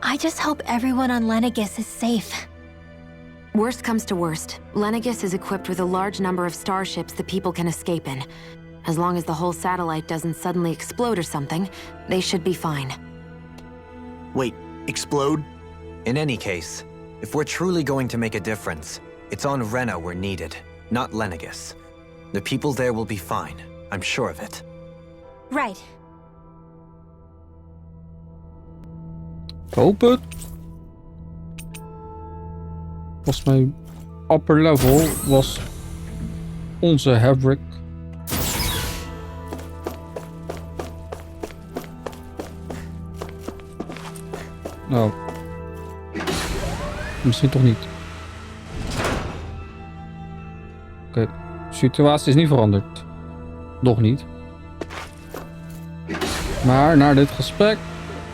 Speaker 6: I just hope everyone on Lenegis is safe.
Speaker 5: Worst comes to worst, Lenegis is equipped with a large number of starships that people can escape in. As long as the whole satellite doesn't suddenly explode or something, they should be fine.
Speaker 2: Wait, explode?
Speaker 4: In any case, if we're truly going to make a difference, it's on Rena we're needed, not Lenegis. The people there will be fine, I'm sure of it.
Speaker 6: Right.
Speaker 1: Ik hoop het. Volgens mij upper level was onze Havrik. Nou. Misschien toch niet. Oké, de situatie is niet veranderd. Nog niet. Maar na dit gesprek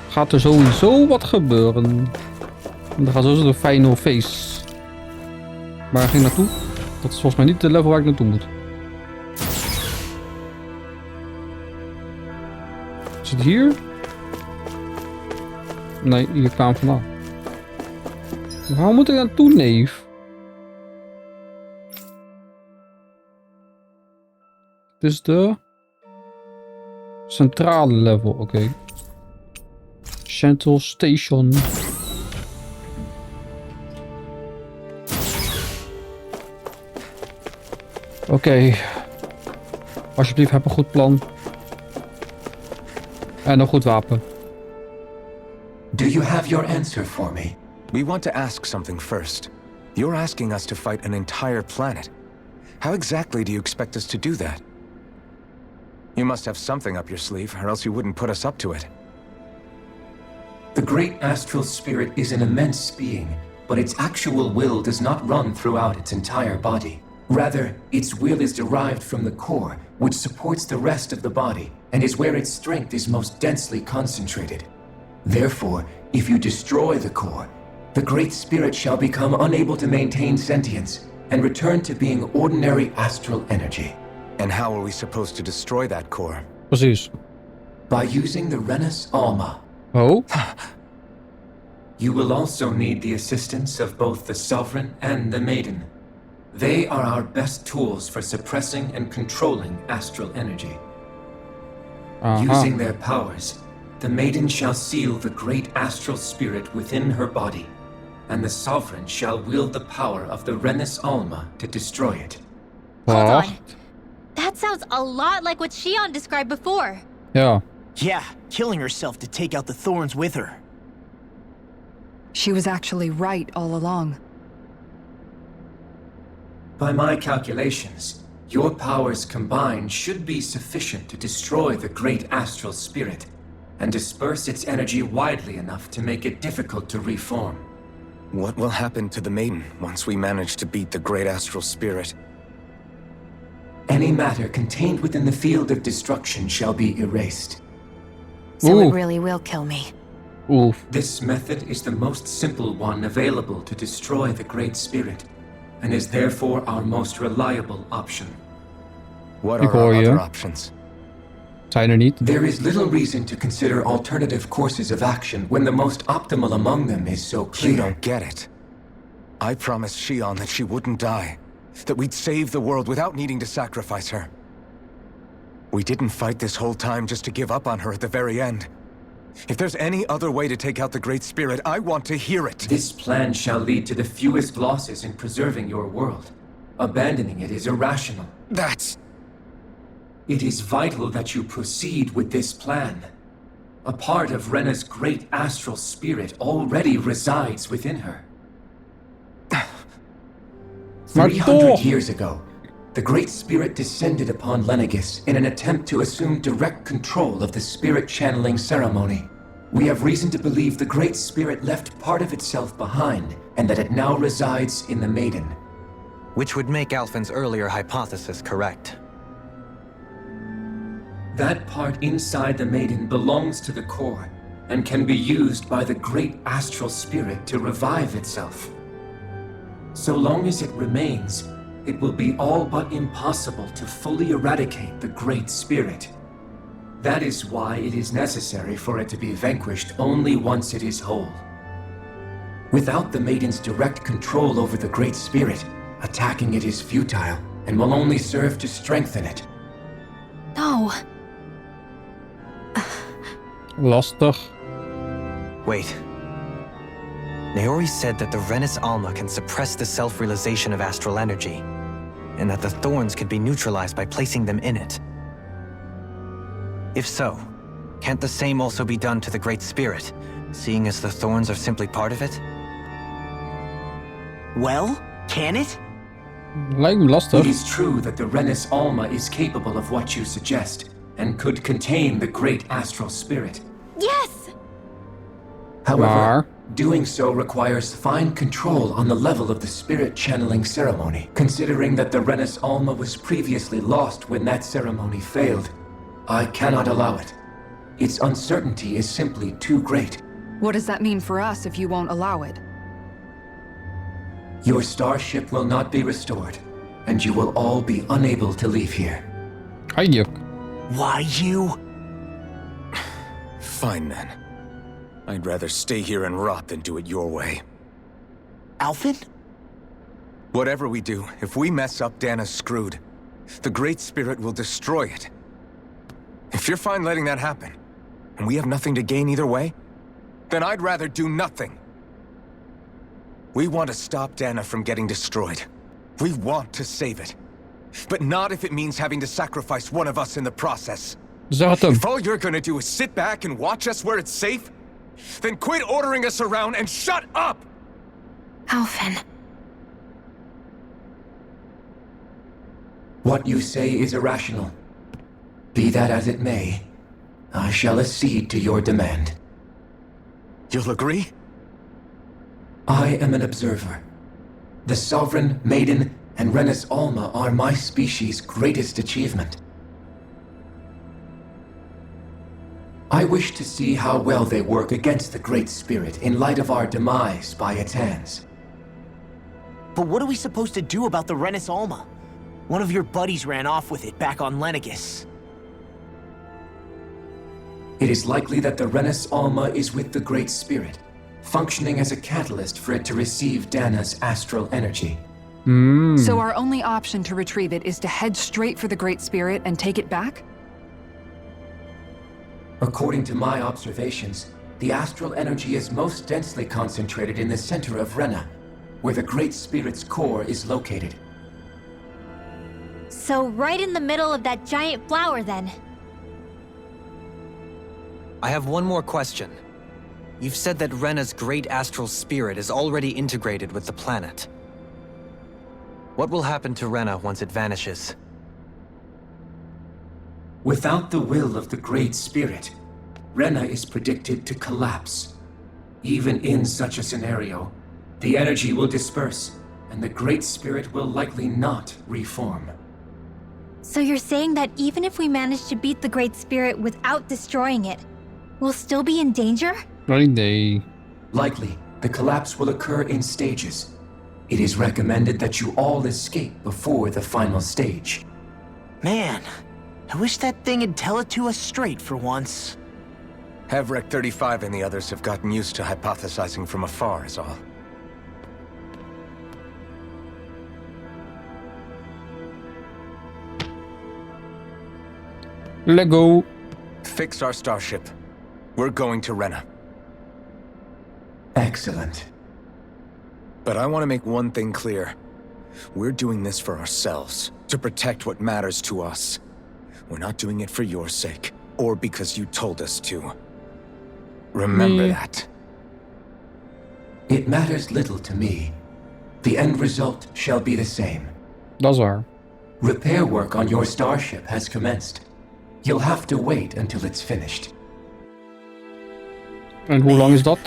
Speaker 1: gaat er sowieso wat gebeuren. En er gaat sowieso een final face. Waar ging ik naartoe? Dat is volgens mij niet de level waar ik naartoe moet. Is het hier? Nee, hier kwamen we vandaan. Waar moet ik naartoe, neef? Dit is de centrale level, oké. Central Station. Oké. Alsjeblieft, heb een goed plan. En een goed wapen.
Speaker 11: Do you have your answer for me?
Speaker 7: We want to ask something first. You're asking us to fight an entire planet. How exactly do you expect us to do that? You must have something up your sleeve, or else you wouldn't put us up to it.
Speaker 11: The great astral spirit is an immense being, but its actual will does not run throughout its entire body. Rather, its will is derived from the core, which supports the rest of the body, and is where its strength is most densely concentrated. Therefore, if you destroy the core, the Great Spirit shall become unable to maintain sentience and return to being ordinary astral energy.
Speaker 7: And how are we supposed to destroy that core?
Speaker 1: Precies.
Speaker 11: By using the Renis Alma.
Speaker 1: Oh?
Speaker 11: You will also need the assistance of both the Sovereign and the Maiden. They are our best tools for suppressing and controlling astral energy. Using their powers, the Maiden shall seal the great astral spirit within her body, and the Sovereign shall wield the power of the Renis Alma to destroy it.
Speaker 6: Hold on. That sounds a lot like what Shion described before.
Speaker 1: Ja.
Speaker 2: Yeah, killing herself to take out the thorns with her.
Speaker 3: She was actually right all along.
Speaker 11: By my calculations, your powers combined should be sufficient to destroy the great astral spirit and disperse its energy widely enough to make it difficult to reform.
Speaker 7: What will happen to the Maiden once we manage to beat the great astral spirit?
Speaker 11: Any matter contained within the field of destruction shall be erased.
Speaker 5: So it really will kill me.
Speaker 1: Oof.
Speaker 11: This method is the most simple one available to destroy the Great Spirit, and is therefore our most reliable option.
Speaker 7: What are our other options?
Speaker 1: Zijn er niet?
Speaker 11: There is little reason to consider alternative courses of action when the most optimal among them is so clear.
Speaker 7: You don't get it. I promised Shion that she wouldn't die, that we'd save the world without needing to sacrifice her. We didn't fight this whole time just to give up on her at the very end. If there's any other way to take out the Great Spirit, I want to hear it.
Speaker 11: This plan shall lead to the fewest losses in preserving your world. Abandoning it is irrational. It is vital that you proceed with this plan. A part of Rena's great astral spirit already resides within her.
Speaker 1: Maar
Speaker 11: 300
Speaker 1: toch!
Speaker 11: years ago, the Great Spirit descended upon Lenegis in an attempt to assume direct control of the spirit channeling ceremony. We have reason to believe the Great Spirit left part of itself behind, and that it now resides in the Maiden.
Speaker 4: Which would make Alphen's earlier hypothesis correct.
Speaker 11: That part inside the Maiden belongs to the core, and can be used by the Great Astral Spirit to revive itself. So long as it remains, it will be all but impossible to fully eradicate the Great Spirit. That is why it is necessary for it to be vanquished only once it is whole. Without the Maiden's direct control over the Great Spirit, attacking it is futile and will only serve to strengthen it.
Speaker 6: No.
Speaker 1: Lastig.
Speaker 4: Wait. Naori said that the Renis Alma can suppress the self-realization of astral energy, and that the thorns could be neutralized by placing them in it. If so, can't the same also be done to the Great Spirit, seeing as the thorns are simply part of it?
Speaker 2: Well, can it?
Speaker 1: Lijkt me lastig.
Speaker 11: It is true that the Renis Alma is capable of what you suggest, and could contain the Great Astral Spirit.
Speaker 6: Yes!
Speaker 11: However,
Speaker 1: Maar
Speaker 11: doing so requires fine control on the level of the spirit channeling ceremony, considering that the Renis Alma was previously lost when that ceremony failed. I cannot allow it. Its uncertainty is simply too great.
Speaker 3: What does that mean for us if you won't allow it?
Speaker 11: Your starship will not be restored, and you will all be unable to leave here.
Speaker 1: Hayek.
Speaker 2: Why you?
Speaker 7: Fine then. I'd rather stay here and rot than do it your way.
Speaker 2: Alphen?
Speaker 7: Whatever we do, if we mess up, Dana's screwed. The Great Spirit will destroy it. If you're fine letting that happen, and we have nothing to gain either way, then I'd rather do nothing. We want to stop Dana from getting destroyed. We want to save it. But not if it means having to sacrifice one of us in the process.
Speaker 1: Zeg het hem.
Speaker 7: If all you're gonna do is sit back and watch us where it's safe, then quit ordering us around and shut up!
Speaker 6: Alphen.
Speaker 11: What you say is irrational. Be that as it may, I shall accede to your demand.
Speaker 7: You'll agree?
Speaker 11: I am an observer. The Sovereign, Maiden, and Renis Alma are my species' greatest achievement. I wish to see how well they work against the Great Spirit in light of our demise by its hands.
Speaker 2: But what are we supposed to do about the Renis Alma? One of your buddies ran off with it back on Lenegis.
Speaker 11: It is likely that the Renis Alma is with the Great Spirit, functioning as a catalyst for it to receive Dana's astral energy.
Speaker 3: So our only option to retrieve it is to head straight for the Great Spirit and take it back?
Speaker 11: According to my observations, the astral energy is most densely concentrated in the center of Rena, where the Great Spirit's core is located.
Speaker 6: So right in the middle of that giant flower then.
Speaker 4: I have one more question. You've said that Rena's great astral spirit is already integrated with the planet. What will happen to Rena once it vanishes?
Speaker 11: Without the will of the Great Spirit, Rena is predicted to collapse. Even in such a scenario, the energy will disperse, and the Great Spirit will likely not reform.
Speaker 6: So you're saying that even if we manage to beat the Great Spirit without destroying it, we'll still be in danger?
Speaker 1: Geen idee.
Speaker 11: Likely, the collapse will occur in stages. It is recommended that you all escape before the final stage.
Speaker 2: Man, I wish that thing would tell it to us straight for once.
Speaker 7: Hevrek 35 and the others have gotten used to hypothesizing from afar is all.
Speaker 1: Let go.
Speaker 7: Fix our starship. We're going to Rena.
Speaker 11: Excellent.
Speaker 7: But I want to make one thing clear. We're doing this for ourselves, to protect what matters to us. We're not doing it for your sake, or because you told us to. Remember that.
Speaker 11: It matters little to me. the end result shall be the same.
Speaker 1: Dat is waar.
Speaker 11: Repair work on your starship has commenced. You'll have to wait until it's finished.
Speaker 1: En hoe lang is dat?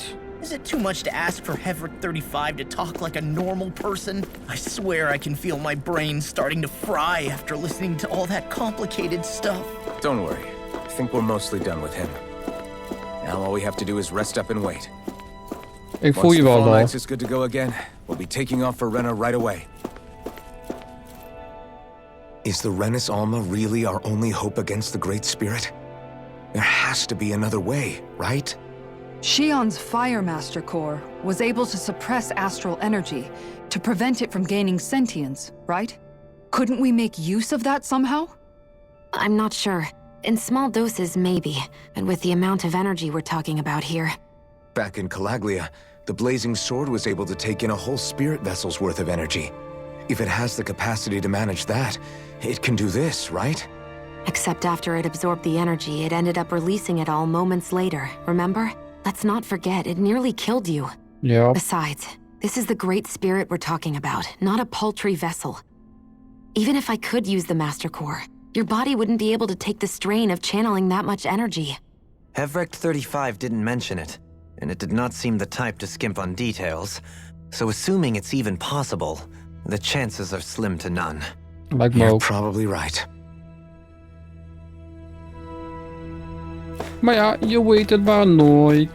Speaker 2: Is it too much to ask for heftig 35 to talk like a normal person? I swear I can feel my brain starting to fry after listening to all that complicated stuff.
Speaker 7: Don't worry. I think we're mostly done with him. Now all we have to do is rest up and wait.
Speaker 1: Ik voel je wel,
Speaker 7: Once the
Speaker 1: Val.
Speaker 7: Fall Knights is good to go again, we'll be taking off for Renna right away. Is the Rennis Alma really our only hope against the Great Spirit? There has to be another way, right?
Speaker 3: Shion's Firemaster core was able to suppress astral energy to prevent it from gaining sentience, right? Couldn't we make use of that somehow?
Speaker 5: I'm not sure. In small doses, maybe. And with the amount of energy we're talking about here.
Speaker 7: Back in Calaglia, the Blazing Sword was able to take in a whole spirit vessel's worth of energy. If it has the capacity to manage that, it can do this, right?
Speaker 5: Except after it absorbed the energy, it ended up releasing it all moments later, remember? Let's not forget, it nearly killed you.
Speaker 1: Ja.
Speaker 5: Besides, this is the Great Spirit we're talking about, not a paltry vessel. Even if I could use the Master Core, your body wouldn't be able to take the strain of channeling that much energy.
Speaker 4: Heftig 35 didn't mention it, and it did not seem the type to skimp on details, so assuming it's even possible, the chances are slim to none.
Speaker 1: Lijkt me
Speaker 7: You're
Speaker 1: ook.
Speaker 7: probably right.
Speaker 1: Maar ja, je weet het maar nooit.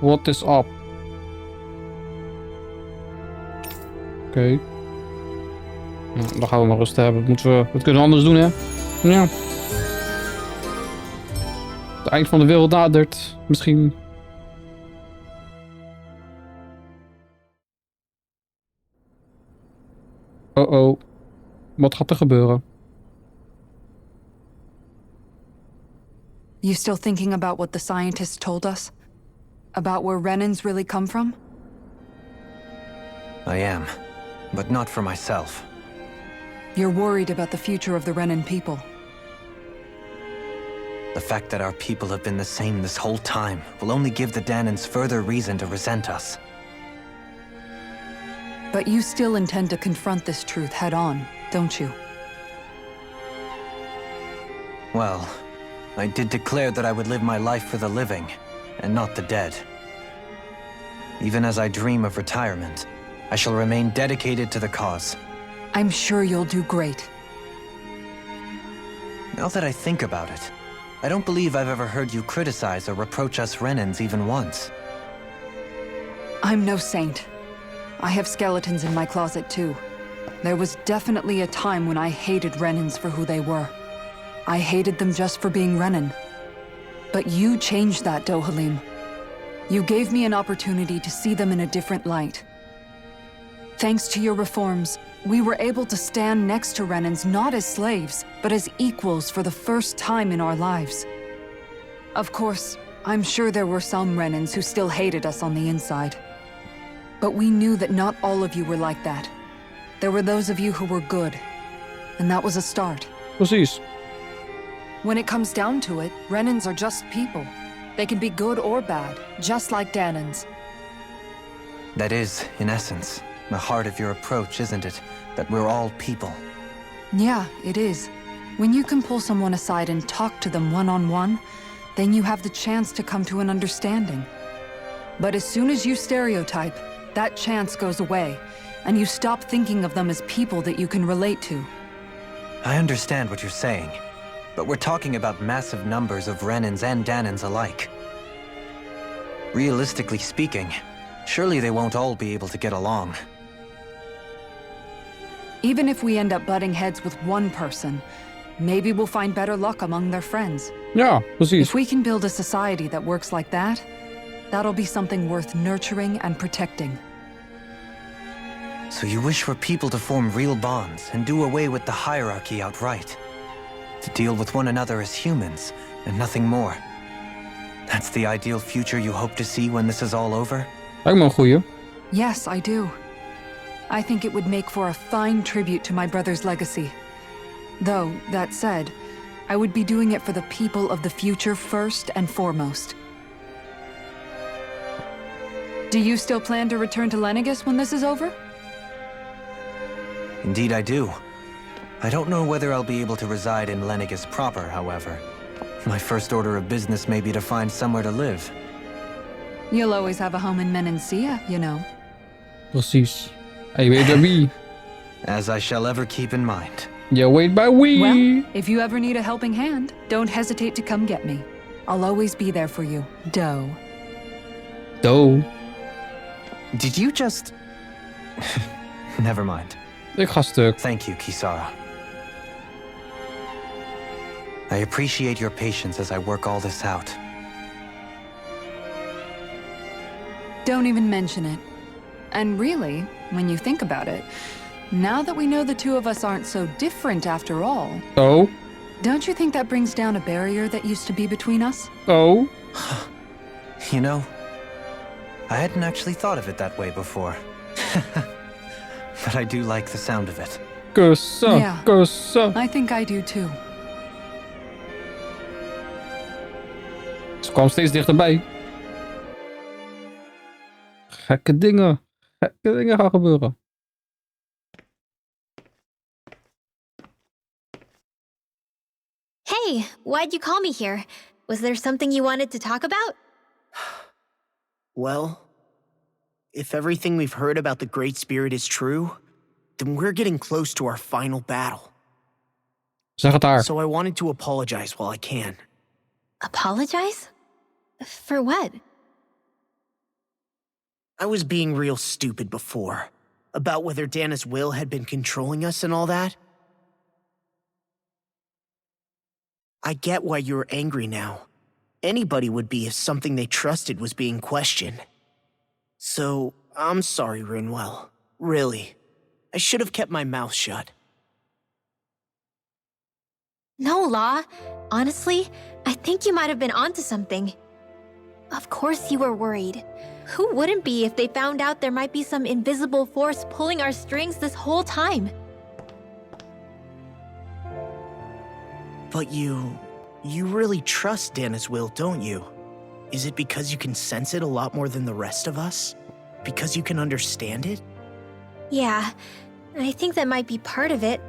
Speaker 1: What is up? Oké. Ja, dan gaan we maar rust hebben. Wat kunnen we anders doen, hè? Ja. Het eind van de wereld nadert. Misschien. Oh. Wat gaat er gebeuren?
Speaker 3: You still thinking about what the scientists told us? About where Renans really come from?
Speaker 4: I am, but not for myself.
Speaker 3: You're worried about the future of the Renan people.
Speaker 4: The fact that our people have been the same this whole time will only give the Danans further reason to resent us.
Speaker 3: But you still intend to confront this truth head-on, don't you?
Speaker 4: Well, I did declare that I would live my life for the living, and not the dead. Even as I dream of retirement, I shall remain dedicated to the cause.
Speaker 3: I'm sure you'll do great.
Speaker 4: Now that I think about it, I don't believe I've ever heard you criticize or reproach us Renans even once.
Speaker 3: I'm no saint. I have skeletons in my closet too. There was definitely a time when I hated Renans for who they were. I hated them just for being Renan. But you changed that, Dohalim. You gave me an opportunity to see them in a different light. Thanks to your reforms, we were able to stand next to Renans not as slaves, but as equals for the first time in our lives. Of course, I'm sure there were some Renans who still hated us on the inside. But we knew that not all of you were like that. There were those of you who were good, and that was a start.
Speaker 1: Precies.
Speaker 3: When it comes down to it, Renans are just people. They can be good or bad, just like Danans.
Speaker 4: That is, in essence, the heart of your approach, isn't it? That we're all people.
Speaker 3: Yeah, it is. When you can pull someone aside and talk to them one-on-one, then you have the chance to come to an understanding. But as soon as you stereotype, that chance goes away, and you stop thinking of them as people that you can relate to.
Speaker 4: I understand what you're saying, but we're talking about massive numbers of Renans and Danans alike. Realistically speaking, surely they won't all be able to get along.
Speaker 3: Even if we end up butting heads with one person, maybe we'll find better luck among their friends.
Speaker 1: Ja, precies.
Speaker 3: If we can build a society that works like that, that'll be something worth nurturing and protecting.
Speaker 4: So you wish for people to form real bonds and do away with the hierarchy outright. To deal with one another as humans, and nothing more. That's the ideal future you hope to see when this is all over?
Speaker 1: Lijkt me een goeie.
Speaker 3: Yes, I do. I think it would make for a fine tribute to my brother's legacy. Though, that said, I would be doing it for the people of the future first and foremost. Do you still plan to return to Lenegis when this is over?
Speaker 4: Indeed I do. I don't know whether I'll be able to reside in Lenegis proper, however. My first order of business may be to find somewhere to live.
Speaker 3: You'll always have a home in Menencia, you know.
Speaker 1: Precies. En je weet bij wie.
Speaker 4: As I shall ever keep in mind.
Speaker 1: Je weet bij wie.
Speaker 3: Well, if you ever need a helping hand, don't hesitate to come get me. I'll always be there for you, Doe.
Speaker 1: Doe.
Speaker 4: Did you just... Never mind.
Speaker 1: Ik ga stuk.
Speaker 4: Thank you, Kisara. I appreciate your patience as I work all this out.
Speaker 3: Don't even mention it. And really, when you think about it, now that we know the two of us aren't so different after all,
Speaker 1: Oh.
Speaker 3: don't you think that brings down a barrier that used to be between us?
Speaker 1: Oh.
Speaker 4: You know, I hadn't actually thought of it that way before. But I do like the sound of it.
Speaker 1: Kussen.
Speaker 3: Ja.
Speaker 1: Kussen.
Speaker 3: I think I do too.
Speaker 1: Ze kwam steeds dichterbij. Gekke dingen gaan gebeuren.
Speaker 6: Hey, why'd you call me here? Was there something you wanted to talk about?
Speaker 2: Well, if everything we've heard about the Great Spirit is true, then we're getting close to our final battle.
Speaker 1: Zeg het haar.
Speaker 2: So I wanted to apologize while I can.
Speaker 6: Apologize? For what?
Speaker 2: I was being real stupid before, about whether Dana's will had been controlling us and all that. I get why you're angry now. Anybody would be if something they trusted was being questioned. So, I'm sorry, Rinwell. Really. I should have kept my mouth shut.
Speaker 6: No, Law. Honestly, I think you might have been onto something. Of course you were worried. Who wouldn't be if they found out there might be some invisible force pulling our strings this whole time?
Speaker 2: But you really trust Dana's will, don't you? Is it because you can sense it a lot more than the rest of us? Because you can understand it?
Speaker 6: Yeah, I think that might be part of it.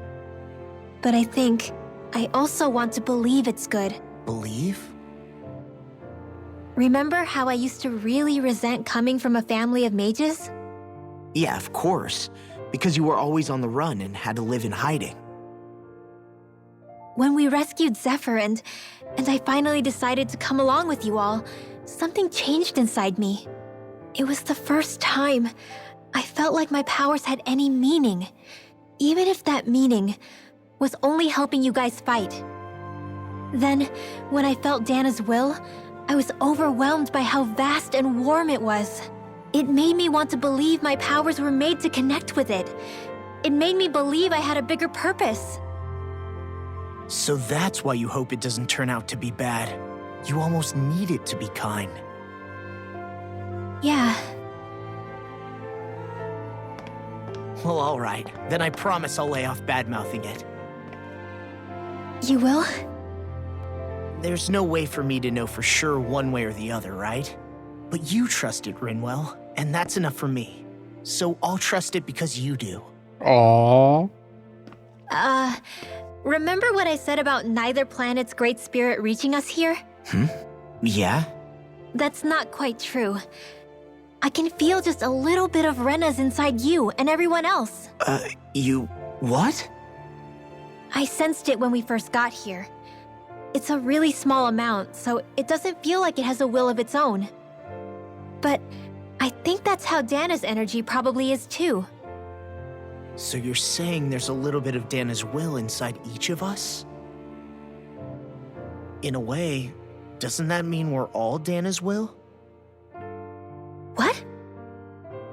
Speaker 6: But I think I also want to believe it's good.
Speaker 2: Believe?
Speaker 6: Remember how I used to really resent coming from a family of mages?
Speaker 2: Yeah, of course. Because you were always on the run and had to live in hiding.
Speaker 6: When we rescued Zephyr and I finally decided to come along with you all, something changed inside me. It was the first time I felt like my powers had any meaning, even if that meaning was only helping you guys fight. Then, when I felt Dana's will, I was overwhelmed by how vast and warm it was. It made me want to believe my powers were made to connect with it. It made me believe I had a bigger purpose.
Speaker 2: So that's why you hope it doesn't turn out to be bad. You almost need it to be kind.
Speaker 6: Yeah.
Speaker 2: Well, alright. Then I promise I'll lay off bad-mouthing it.
Speaker 6: You will?
Speaker 2: There's no way for me to know for sure one way or the other, right? But you trust it, Rinwell, and that's enough for me. So I'll trust it because you do.
Speaker 1: Aww.
Speaker 6: Remember what I said about neither planet's great spirit reaching us here?
Speaker 2: Yeah?
Speaker 6: That's not quite true. I can feel just a little bit of Rena's inside you and everyone else.
Speaker 2: You... what?
Speaker 6: I sensed it when we first got here. It's a really small amount, so it doesn't feel like it has a will of its own. But I think that's how Dana's energy probably is too.
Speaker 2: So you're saying there's a little bit of Dana's will inside each of us? In a way, doesn't that mean we're all Dana's will?
Speaker 6: What?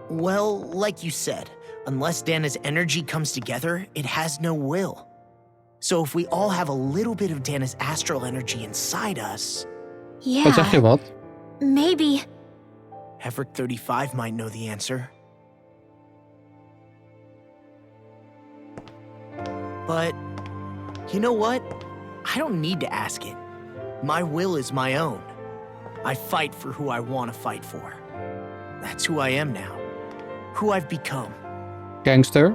Speaker 2: Well, like you said, unless Dana's energy comes together, it has no will. So if we all have a little bit of Dana's astral energy inside us...
Speaker 6: Yeah.
Speaker 1: Wat zeg je wat?
Speaker 6: Maybe.
Speaker 2: Heftig 35 might know the answer. But, you know what? I don't need to ask it. My will is my own. I fight for who I want to fight for. That's who I am now. Who I've become.
Speaker 1: Gangster.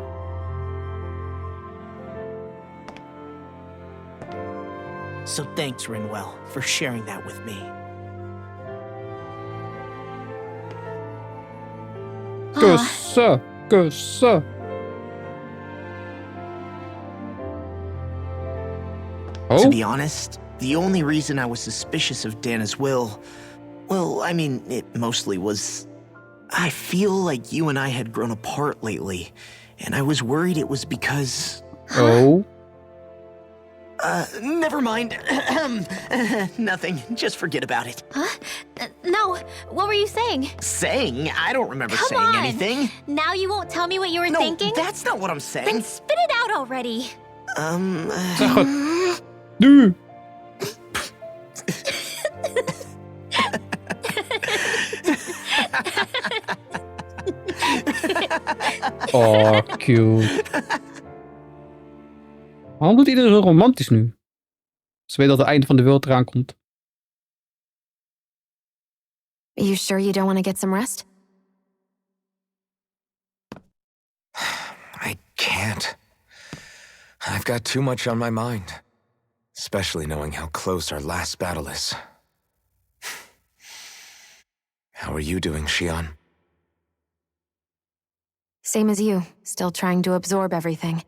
Speaker 2: So thanks, Rinwell, for sharing that with me.
Speaker 1: Kussen. Kussen.
Speaker 2: To
Speaker 1: Oh,
Speaker 2: be honest, the only reason I was suspicious of Dana's will, well, I mean, it mostly was... I feel like you and I had grown apart lately, and I was worried it was because...
Speaker 1: oh.
Speaker 2: Never mind. Nothing. Just forget about it.
Speaker 6: Huh? No, what were you saying?
Speaker 2: Saying? I don't remember
Speaker 6: Come
Speaker 2: saying
Speaker 6: on.
Speaker 2: anything.
Speaker 6: Now you won't tell me what you were
Speaker 2: No,
Speaker 6: thinking?
Speaker 2: that's not what I'm saying.
Speaker 6: Then spit it out already.
Speaker 1: Zeg het. Nu. Oh, cute. Waarom doet iedereen zo romantisch nu? Ze weet dat het einde van de wereld eraan komt.
Speaker 5: You sure you don't want to get some rest?
Speaker 7: I can't. I've got too much on my mind. Especially knowing how close our last battle is. How are you doing, Xion?
Speaker 5: Same as you, still trying to absorb everything.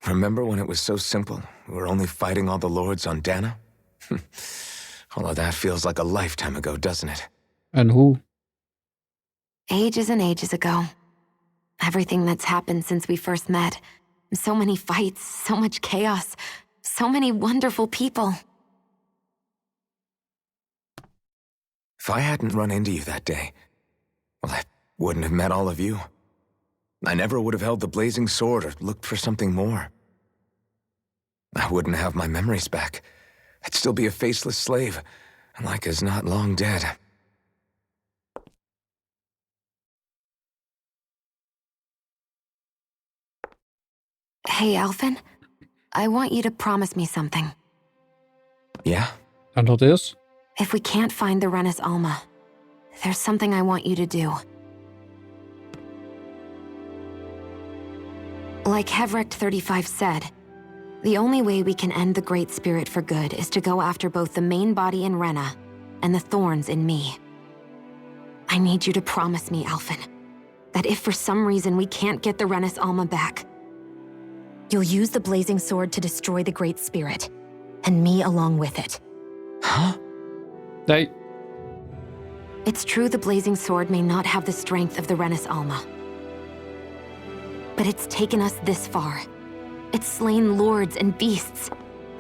Speaker 7: Remember when it was so simple? We were only fighting all the lords on Dana? All of that feels like a lifetime ago, doesn't it?
Speaker 1: En hoe?
Speaker 5: Ages and ages ago. Everything that's happened since we first met. So many fights, so much chaos, so many wonderful people.
Speaker 7: If I hadn't run into you that day, well, I wouldn't have met all of you. I never would have held the blazing sword or looked for something more. I wouldn't have my memories back. I'd still be a faceless slave, like as not long dead.
Speaker 5: Hey, Alphen. I want you to promise me something.
Speaker 7: Yeah?
Speaker 1: En dat is?
Speaker 5: If we can't find the Renis Alma, there's something I want you to do. Like Hevrecht 35 said, the only way we can end the Great Spirit for good is to go after both the main body in Rena and the thorns in me. I need you to promise me, Alphen, that if for some reason we can't get the Renis Alma back, you'll use the blazing sword to destroy the Great Spirit, and me along with it.
Speaker 7: Huh?
Speaker 1: Nee.
Speaker 5: It's true the blazing sword may not have the strength of the Renis Alma. But it's taken us this far. It's slain lords and beasts.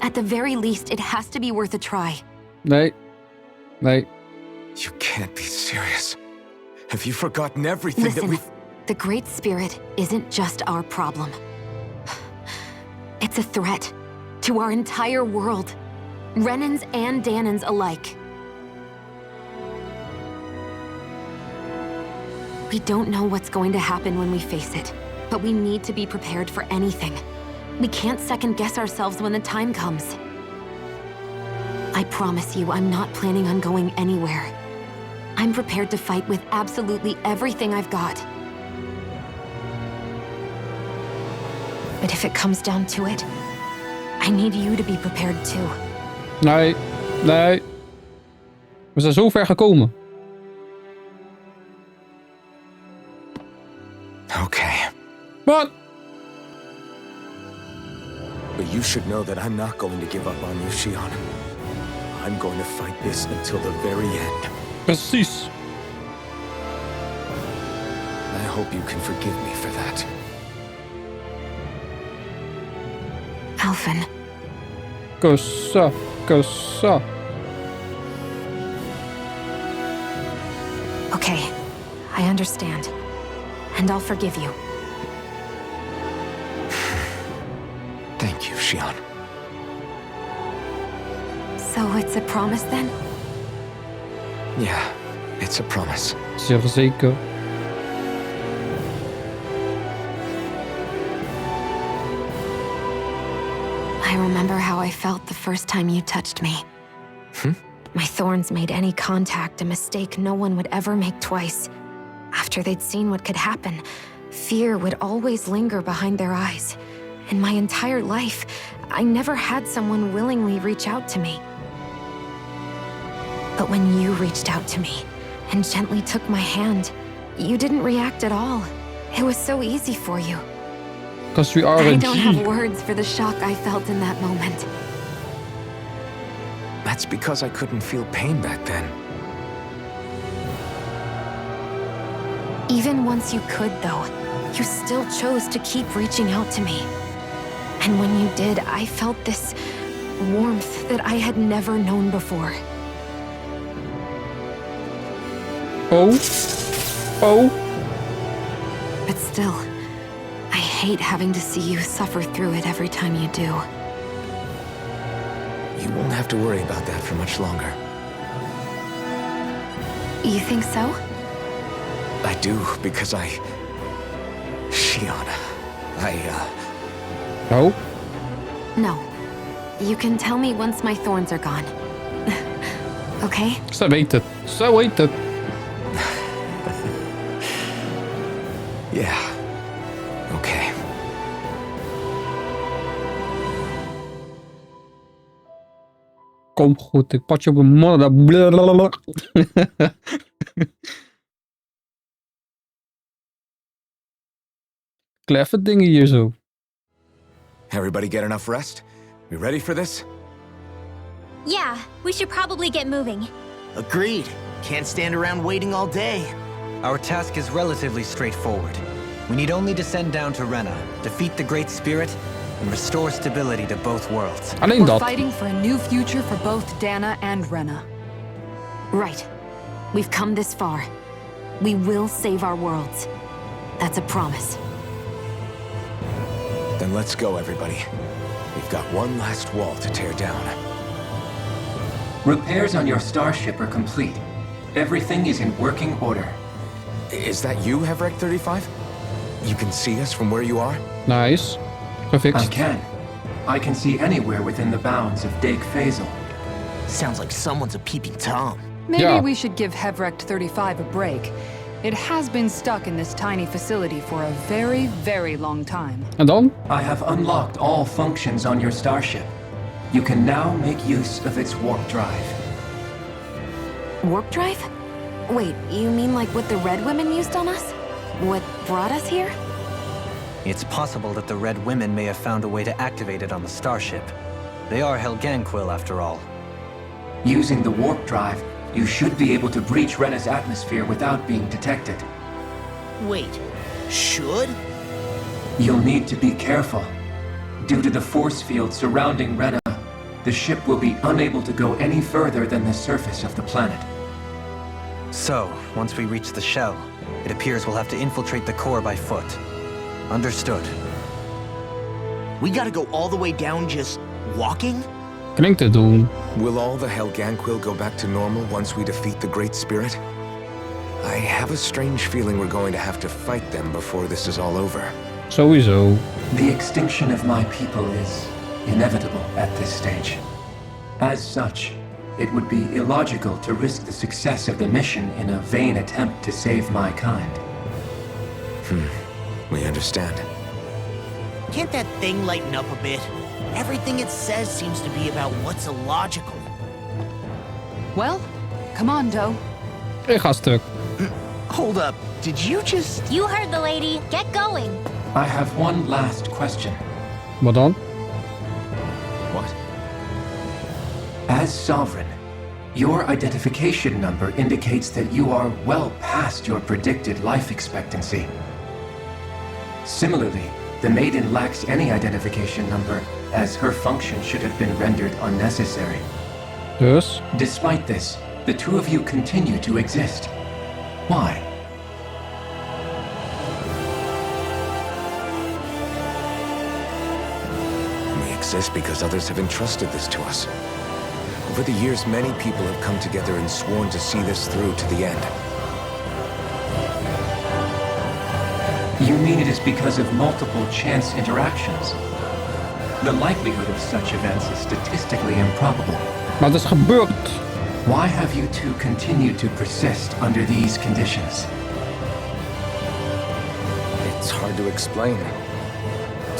Speaker 5: At the very least, it has to be worth a try.
Speaker 1: Nee. Nee.
Speaker 7: You can't be serious. Have you forgotten everything
Speaker 5: Listen,
Speaker 7: that we've...
Speaker 5: the Great Spirit isn't just our problem. It's a threat to our entire world. Renans and Danans alike. We don't know what's going to happen when we face it, but we need to be prepared for anything. We can't second-guess ourselves when the time comes. I promise you, I'm not planning on going anywhere. I'm prepared to fight with absolutely everything I've got. But if it comes down to it, I need you to be prepared too.
Speaker 1: Nee. Nee. We zijn zo ver gekomen.
Speaker 7: Okay.
Speaker 1: Wat?
Speaker 7: But you should know that I'm not going to give up on you, Xion. I'm going to fight this until the very end.
Speaker 1: Precies.
Speaker 7: I hope you can forgive me for that.
Speaker 5: Alphen.
Speaker 1: Kussen. Kussen.
Speaker 5: Okay, I understand. And I'll forgive you.
Speaker 7: Thank you, Xion.
Speaker 5: So it's a promise then?
Speaker 7: Yeah, it's a promise.
Speaker 1: Zeer zeker.
Speaker 5: I remember how I felt the first time you touched me. My thorns made any contact a mistake no one would ever make twice. After they'd seen what could happen, fear would always linger behind their eyes. In my entire life, I never had someone willingly reach out to me. But when you reached out to me and gently took my hand, you didn't react at all. It was so easy for you.
Speaker 1: Because we are
Speaker 5: I
Speaker 1: a
Speaker 5: don't
Speaker 1: G.
Speaker 5: have words for the shock I felt in that moment.
Speaker 7: That's because I couldn't feel pain back then.
Speaker 5: Even once you could, though, you still chose to keep reaching out to me. And when you did, I felt this warmth that I had never known before.
Speaker 1: Oh. Oh.
Speaker 5: But still, I hate having to see you suffer through it every time you do.
Speaker 7: You won't have to worry about that for much longer.
Speaker 5: You think so?
Speaker 7: I do, because Shion,
Speaker 1: Oh.
Speaker 5: No. You can tell me once my thorns are gone. Okay?
Speaker 1: Ze weet het. Ze weet het.
Speaker 7: Yeah. Okay.
Speaker 1: Kom goed, ik pat je op een modder. Blablabla. Clever dingen hier zo.
Speaker 7: Everybody get enough rest? We ready for this?
Speaker 6: Yeah, we should probably get moving.
Speaker 2: Agreed. Can't stand around waiting all day.
Speaker 4: Our task is relatively straightforward. We need only descend down to Rena, defeat the Great Spirit, and restore stability to both worlds.
Speaker 1: Alleen
Speaker 3: We're
Speaker 1: dat.
Speaker 3: fighting for a new future for both Dana and Rena.
Speaker 5: Right. We've come this far. We will save our worlds. That's a promise.
Speaker 7: Then let's go, everybody. We've got one last wall to tear down.
Speaker 11: Repairs on your starship are complete. Everything is in working order.
Speaker 7: Is that you, Hevrek 35? You can see us from where you are?
Speaker 1: Nice.
Speaker 11: I
Speaker 1: Gefixt.
Speaker 11: can. I can see anywhere within the bounds of Dake Faisal.
Speaker 2: Sounds like someone's a peeping Tom.
Speaker 3: Maybe
Speaker 1: Yeah.
Speaker 3: we should give Hevrect 35 a break. It has been stuck in this tiny facility for a very, very long time.
Speaker 1: En dan?
Speaker 11: I have unlocked all functions on your starship. You can now make use of its warp drive.
Speaker 5: Warp drive? Wait, you mean like what the Red Women used on us? What brought us here?
Speaker 4: It's possible that the Red Women may have found a way to activate it on the starship. They are Helganquil, after all.
Speaker 11: Using the warp drive, you should be able to breach Rena's atmosphere without being detected.
Speaker 2: Wait, should?
Speaker 11: You'll need to be careful. Due to the force field surrounding Rena, the ship will be unable to go any further than the surface of the planet.
Speaker 4: So, once we reach the shell, it appears we'll have to infiltrate the core by foot. Understood.
Speaker 2: We gotta go all the way down just walking?
Speaker 1: Klinkt te doen.
Speaker 7: Will all the Helganquil go back to normal once we defeat the Great Spirit? I have a strange feeling we're going to have to fight them before this is all over.
Speaker 1: Sowieso.
Speaker 11: The extinction of my people is inevitable at this stage. As such, it would be illogical to risk the success of the mission in a vain attempt to save my kind.
Speaker 7: We understand.
Speaker 2: Can't that thing lighten up a bit? Everything it says seems to be about what's illogical.
Speaker 3: Well, come on, Doe.
Speaker 1: Ik ga stuk.
Speaker 2: Hold up, did you just...
Speaker 6: You heard the lady. Get going.
Speaker 11: I have one last question.
Speaker 1: Wat dan?
Speaker 7: What?
Speaker 11: As Sovereign, your identification number indicates that you are well past your predicted life expectancy. Similarly, the Maiden lacks any identification number, as her function should have been rendered unnecessary.
Speaker 1: Dus?
Speaker 11: Despite this, the two of you continue to exist. Why?
Speaker 7: We exist because others have entrusted this to us. Over the years, many people have come together and sworn to see this through to the end.
Speaker 11: You mean it is because of multiple chance interactions? The likelihood of such events is statistically improbable.
Speaker 1: Maar het is gebeurd.
Speaker 11: Why have you two continued to persist under these conditions?
Speaker 7: It's hard to explain.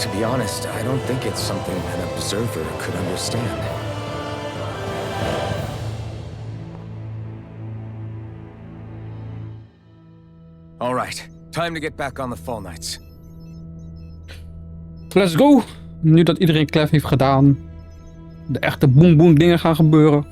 Speaker 7: To be honest, I don't think it's something an observer could understand. All right, time to get back on the Fall Knights.
Speaker 1: Let's go! Nu dat iedereen klef heeft gedaan, de echte boem boem dingen gaan gebeuren.